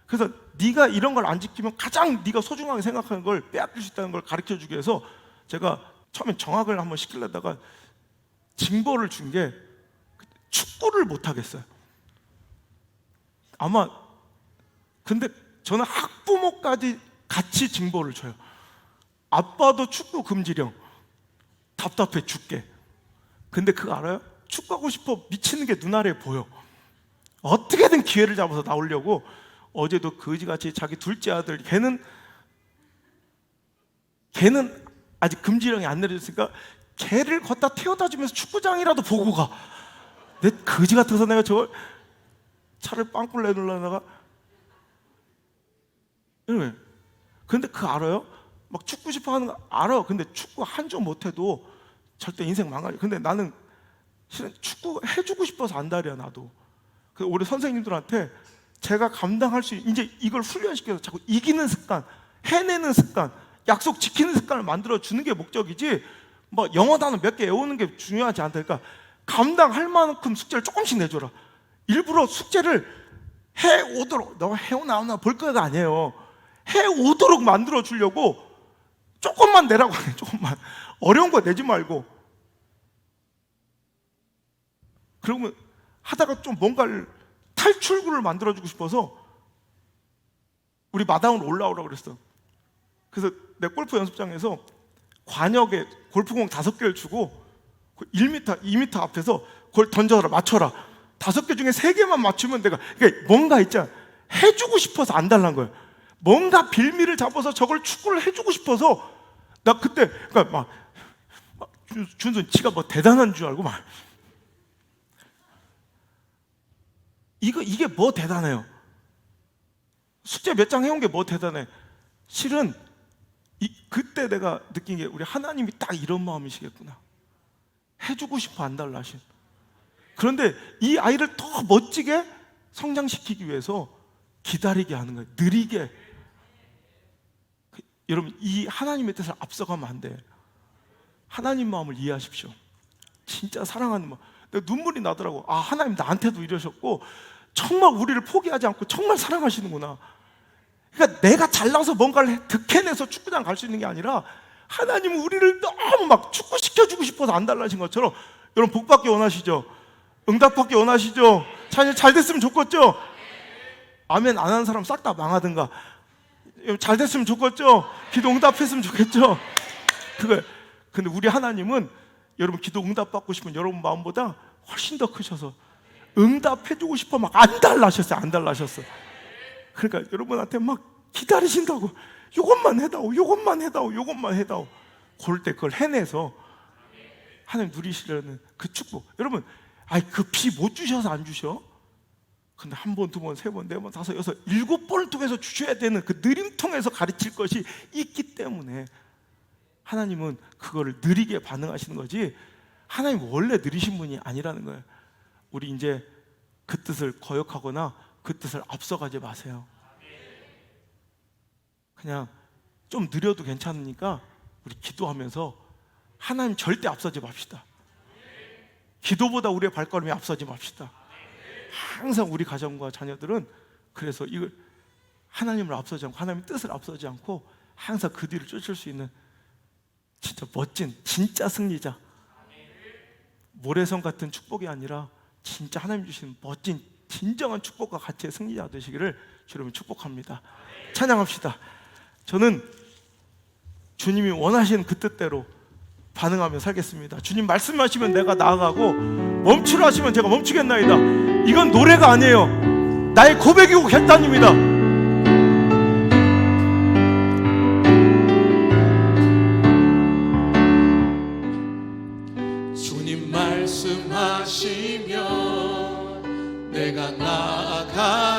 그래서 네가 이런 걸 안 지키면 가장 네가 소중하게 생각하는 걸 빼앗길 수 있다는 걸 가르쳐주기 위해서 제가 처음에 정학을 한번 시키려다가 징벌을 준 게, 축구를 못 하겠어요. 아마 근데 저는 학부모까지 같이 징벌을 줘요. 아빠도 축구 금지령. 답답해 죽게. 근데 그거 알아요? 축구하고 싶어 미치는 게 눈알에 보여. 어떻게든 기회를 잡아서 나오려고. 어제도 거지같이 자기 둘째 아들, 걔는 아직 금지령이 안 내려졌으니까 걔를 걷다 태워다 주면서 축구장이라도 보고 가. 내 거지 같아서 내가 저걸 차를 빵꾸 내놓으려다가. 근데 그거 알아요? 막 축구 싶어 하는 거 알아. 근데 축구 한 점 못해도 절대 인생 망가져. 근데 나는 실은 축구 해주고 싶어서 안달이야, 나도. 그래서 우리 선생님들한테 제가 감당할 수 있는, 이제 이걸 훈련시켜서 자꾸 이기는 습관, 해내는 습관, 약속 지키는 습관을 만들어 주는 게 목적이지, 뭐 영어 단어 몇 개 외우는 게 중요하지 않다니까. 감당할 만큼 숙제를 조금씩 내줘라. 일부러 숙제를 해오도록, 너가 해오나오나 볼 거가 아니에요. 해오도록 만들어 주려고 조금만 내라고 하네. 조금만. 어려운 거 내지 말고. 그러면 하다가 좀 뭔가를 탈출구를 만들어주고 싶어서 우리 마당으로 올라오라고 그랬어. 그래서 내 골프 연습장에서 관역에 골프공 5개를 주고 1m, 2m 앞에서 그걸 던져라, 맞춰라. 5개 중에 3개만 맞추면 내가, 그러니까 뭔가 있잖아. 해주고 싶어서 안 달란 거야. 뭔가 빌미를 잡아서 저걸 축구를 해주고 싶어서. 나 그때 그러니까 막 준순 지가 뭐 대단한 줄 알고 막, 이게 뭐 대단해요? 숙제 몇 장 해온 게 뭐 대단해. 실은 그때 내가 느낀 게 우리 하나님이 딱 이런 마음이시겠구나. 해주고 싶어 안 달라 하신. 그런데 이 아이를 더 멋지게 성장시키기 위해서 기다리게 하는 거예요. 느리게. 여러분, 이 하나님의 뜻을 앞서가면 안 돼. 하나님 마음을 이해하십시오. 진짜 사랑하는 마음. 내가 눈물이 나더라고. 아, 하나님 나한테도 이러셨고 정말 우리를 포기하지 않고 정말 사랑하시는구나. 그러니까 내가 잘나서 뭔가를 득해내서 축구장 갈 수 있는 게 아니라 하나님은 우리를 너무 막 축구시켜주고 싶어서 안 달라진 것처럼. 여러분, 복받기 원하시죠? 응답받기 원하시죠? 자녀 잘 됐으면 좋겠죠? 아멘 안 하는 사람 싹 다 망하든가. 잘 됐으면 좋겠죠? 기도 응답했으면 좋겠죠? 근데 우리 하나님은 여러분 기도 응답받고 싶은 여러분 마음보다 훨씬 더 크셔서 응답해주고 싶어 막 안 달라셨어요. 안 달라셨어. 그러니까 여러분한테 막 기다리신다고. 요것만 해다오, 요것만 해다오, 요것만 해다오. 그럴 때 그걸 해내서 하나님 누리시려는 그 축복. 여러분, 그 비 못 주셔서 안 주셔? 근데 한 번, 두 번, 세 번, 네 번, 다섯, 여섯, 일곱 번을 통해서 주셔야 되는 그 느림 통해서 가르칠 것이 있기 때문에 하나님은 그거를 느리게 반응하시는 거지, 하나님 원래 느리신 분이 아니라는 거예요. 우리 이제 그 뜻을 거역하거나 그 뜻을 앞서가지 마세요. 그냥 좀 느려도 괜찮으니까 우리 기도하면서 하나님 절대 앞서지 맙시다. 기도보다 우리의 발걸음이 앞서지 맙시다. 항상 우리 가정과 자녀들은 그래서 이걸 하나님을 앞서지 않고 하나님의 뜻을 앞서지 않고 항상 그 뒤를 쫓을 수 있는 진짜 멋진 진짜 승리자, 모래성 같은 축복이 아니라 진짜 하나님 주시는 멋진 진정한 축복과 가치의 승리자 되시기를 주님을 축복합니다. 찬양합시다. 저는 주님이 원하시는 그 뜻대로 반응하며 살겠습니다. 주님 말씀하시면 내가 나아가고 멈추라 하시면 제가 멈추겠나이다. 이건 노래가 아니에요. 나의 고백이고 결단입니다. 주님 말씀하시면 내가 나아가리라.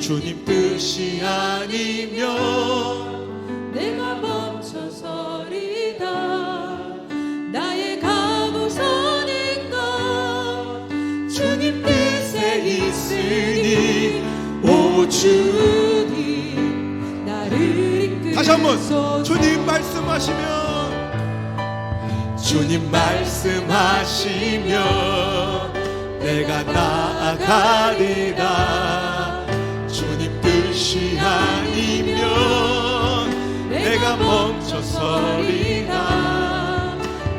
주님 뜻이 아니면 내가 멈춰서리다. 나의 가고 서는 것 주님 뜻에 있으니 오 주님 나를 이끌소서. 다시 한번 주님 말씀하시면 주님 말씀하시면 내가 나아가리라. 주님 뜻이 아니면 내가 멈춰서리라.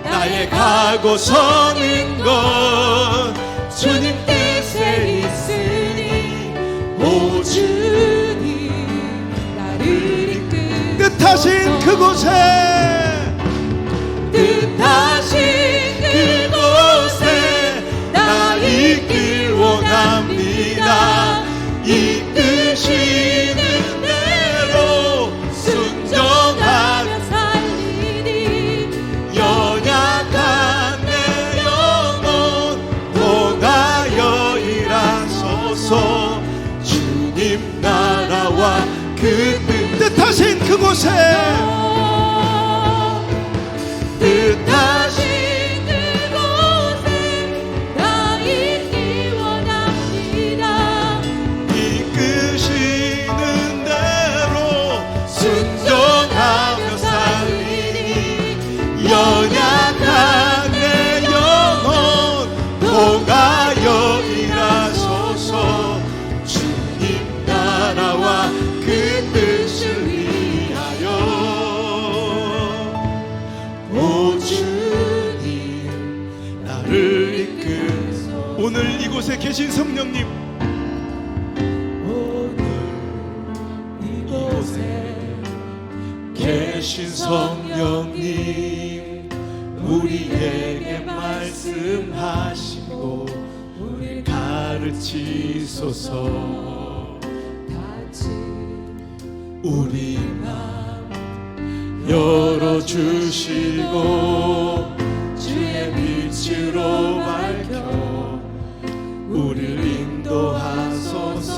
나의 가고 서는 것 주님 뜻에 있으니 오 주님 나를 이끌소서. 뜻하신 그곳에 나 있길 원합니다. 이끄시는 대로 순종하며 살리니 연약한 내 영혼 통하여 일하소서. 주님 나라와 그 뜻하신 그곳에 뜻하신 그곳에 나 있길 원합니다. 이끄시는 대로 순종하며 살리니 연약한 내 영혼 통하여 일하소서. 주님 나라와 그 뜻을 위하여 오 주님 나를 이끌소서. 오늘 이곳에 계신 성령님, 오늘 이곳에 계신 성령님, 우리에게 말씀하시고 우리를 가르치소서. 같이 우리 맘 열어주시고 주의 빛으로 밝혀 우리를 인도하소서.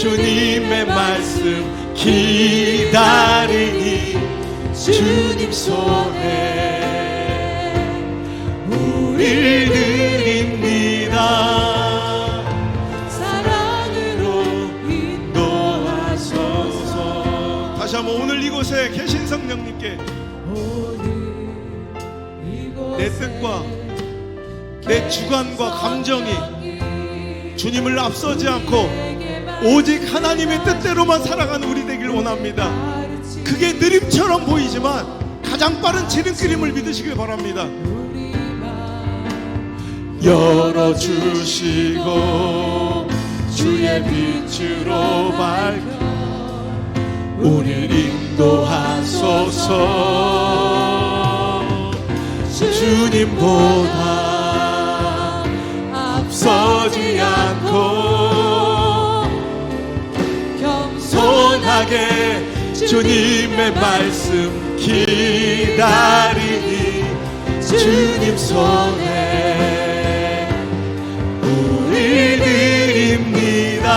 주님의 말씀 기다리니 주님 손에 우릴 드립니다. 사랑으로 인도하소서. 다시 한번 오늘 이곳에 계신 성령님께 내 뜻과 내 주관과 감정이 주님을 앞서지 않고 오직 하나님의 뜻대로만 살아가는 우리 되길 원합니다. 그게 느림처럼 보이지만 가장 빠른 지름길임을 믿으시길 바랍니다. 열어주시고 주의 빛으로 밝혀 우릴 인도하소서. 주님보다 앞서지 않고 겸손하게 주님의 말씀 기다리니 주님 손에 우리 드립니다.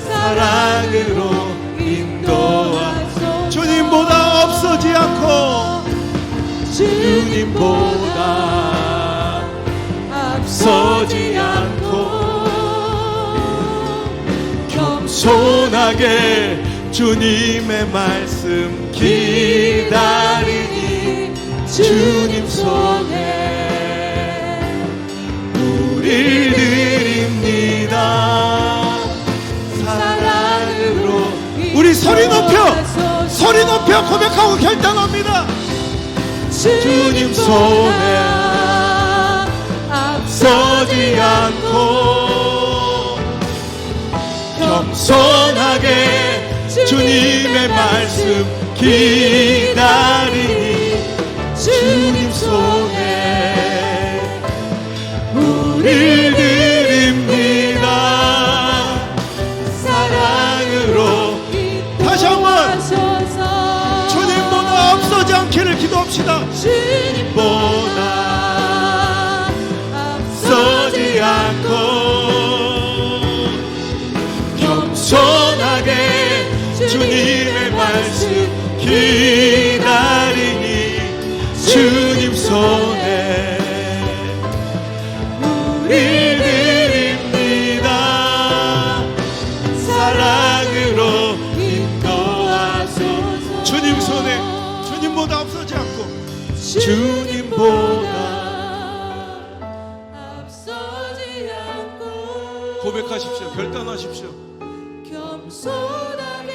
사랑으로 인도하소서. 주님보다 앞서지 않고 주님보다 앞서지 않고 겸손하게 주님의 말씀 기다리니 주님 손에 우릴 드립니다. 사랑으로 우리 소리 높여 고백하고 결단합니다. 주님 손에 앞서지 않고 겸손하게 주님의 말씀 기다리니 주님 손에 우릴 드립니다. 사랑으로 다시 한번 주님보다 앞서지 않기를 기도합시다. 주님보다 앞서지 않고 겸손하게 주님의 말씀 기다리니 주님 손에 우릴 드립니다. 사랑으로 인도하소서. 주님 손에 주님보다 앞서지 않고 주님보다 앞서지 않고 고백하십시오. 결단하십시오. 겸손하게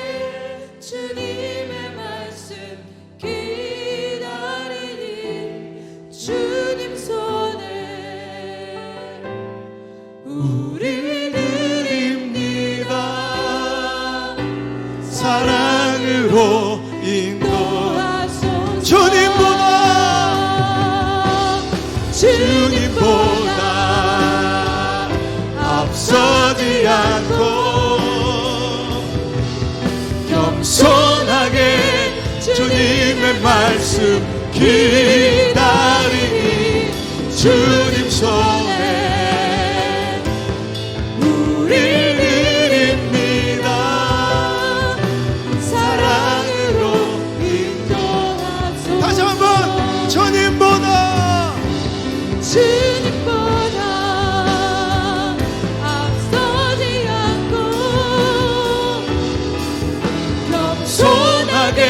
주님의 말씀 기다리니 주님 손에 우릴 드립니다. 사랑으로 인도하소서. 주님보다 앞서지 않고 겸손하게 주님의 말씀 기다리니 주님 손에 우릴 드립니다. 사랑으로 인도하소서. 다시 한번 주님보다 앞서지 않고 겸손하게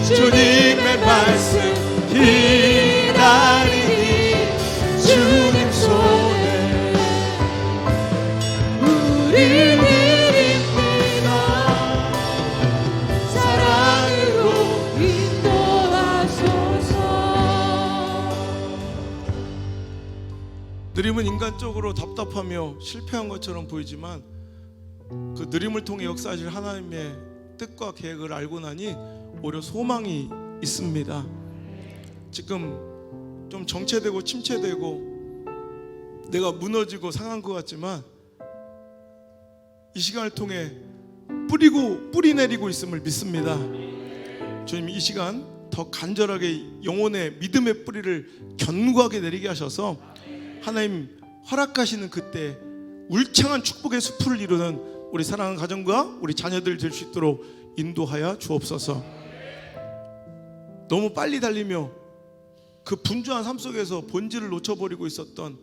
주님의 말씀 기다리니 주님 손에 우릴 드립니다. 사랑으로 인도하소서. 느림은 인간적으로 답답하며 실패한 것처럼 보이지만 그 느림을 통해 역사하실 하나님의 뜻과 계획을 알고 나니 오히려 소망이 있습니다. 지금 좀 정체되고 침체되고 내가 무너지고 상한 것 같지만 이 시간을 통해 뿌리 내리고 있음을 믿습니다. 주님 이 시간 더 간절하게 영혼의 믿음의 뿌리를 견고하게 내리게 하셔서 하나님 허락하시는 그때 울창한 축복의 수풀을 이루는 우리 사랑하는 가정과 우리 자녀들 될 수 있도록 인도하여 주옵소서. 너무 빨리 달리며 그 분주한 삶 속에서 본질을 놓쳐버리고 있었던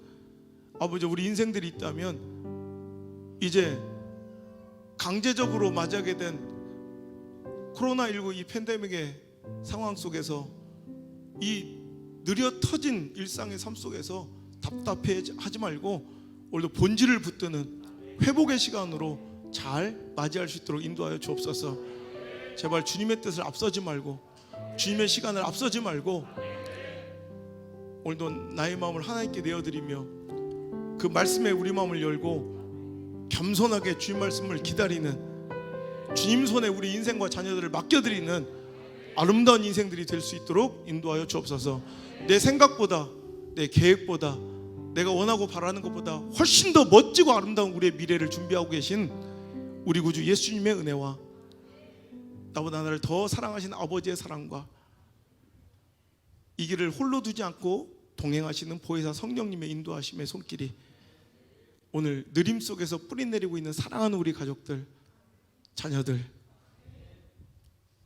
아버지 우리 인생들이 있다면 이제 강제적으로 맞이하게 된 코로나19 이 팬데믹의 상황 속에서 이 느려 터진 일상의 삶 속에서 답답해하지 말고 오늘도 본질을 붙드는 회복의 시간으로 잘 맞이할 수 있도록 인도하여 주옵소서. 제발 주님의 뜻을 앞서지 말고 주님의 시간을 앞서지 말고 오늘도 나의 마음을 하나님께 내어드리며 그 말씀에 우리 마음을 열고 겸손하게 주님 말씀을 기다리는 주님 손에 우리 인생과 자녀들을 맡겨드리는 아름다운 인생들이 될 수 있도록 인도하여 주옵소서. 내 생각보다 내 계획보다 내가 원하고 바라는 것보다 훨씬 더 멋지고 아름다운 우리의 미래를 준비하고 계신 우리 구주 예수님의 은혜와 나보다 나를 더 사랑하신 아버지의 사랑과 이 길을 홀로 두지 않고 동행하시는 보혜사 성령님의 인도하심의 손길이 오늘 느림 속에서 뿌리 내리고 있는 사랑하는 우리 가족들, 자녀들,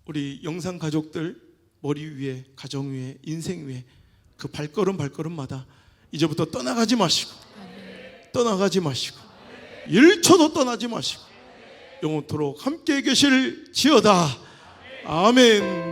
우리 영상 가족들 머리 위에, 가정 위에, 인생 위에 그 발걸음마다 이제부터 떠나가지 마시고 떠나가지 마시고 1초도 떠나지 마시고 영원토록 함께 계실지어다. 아멘.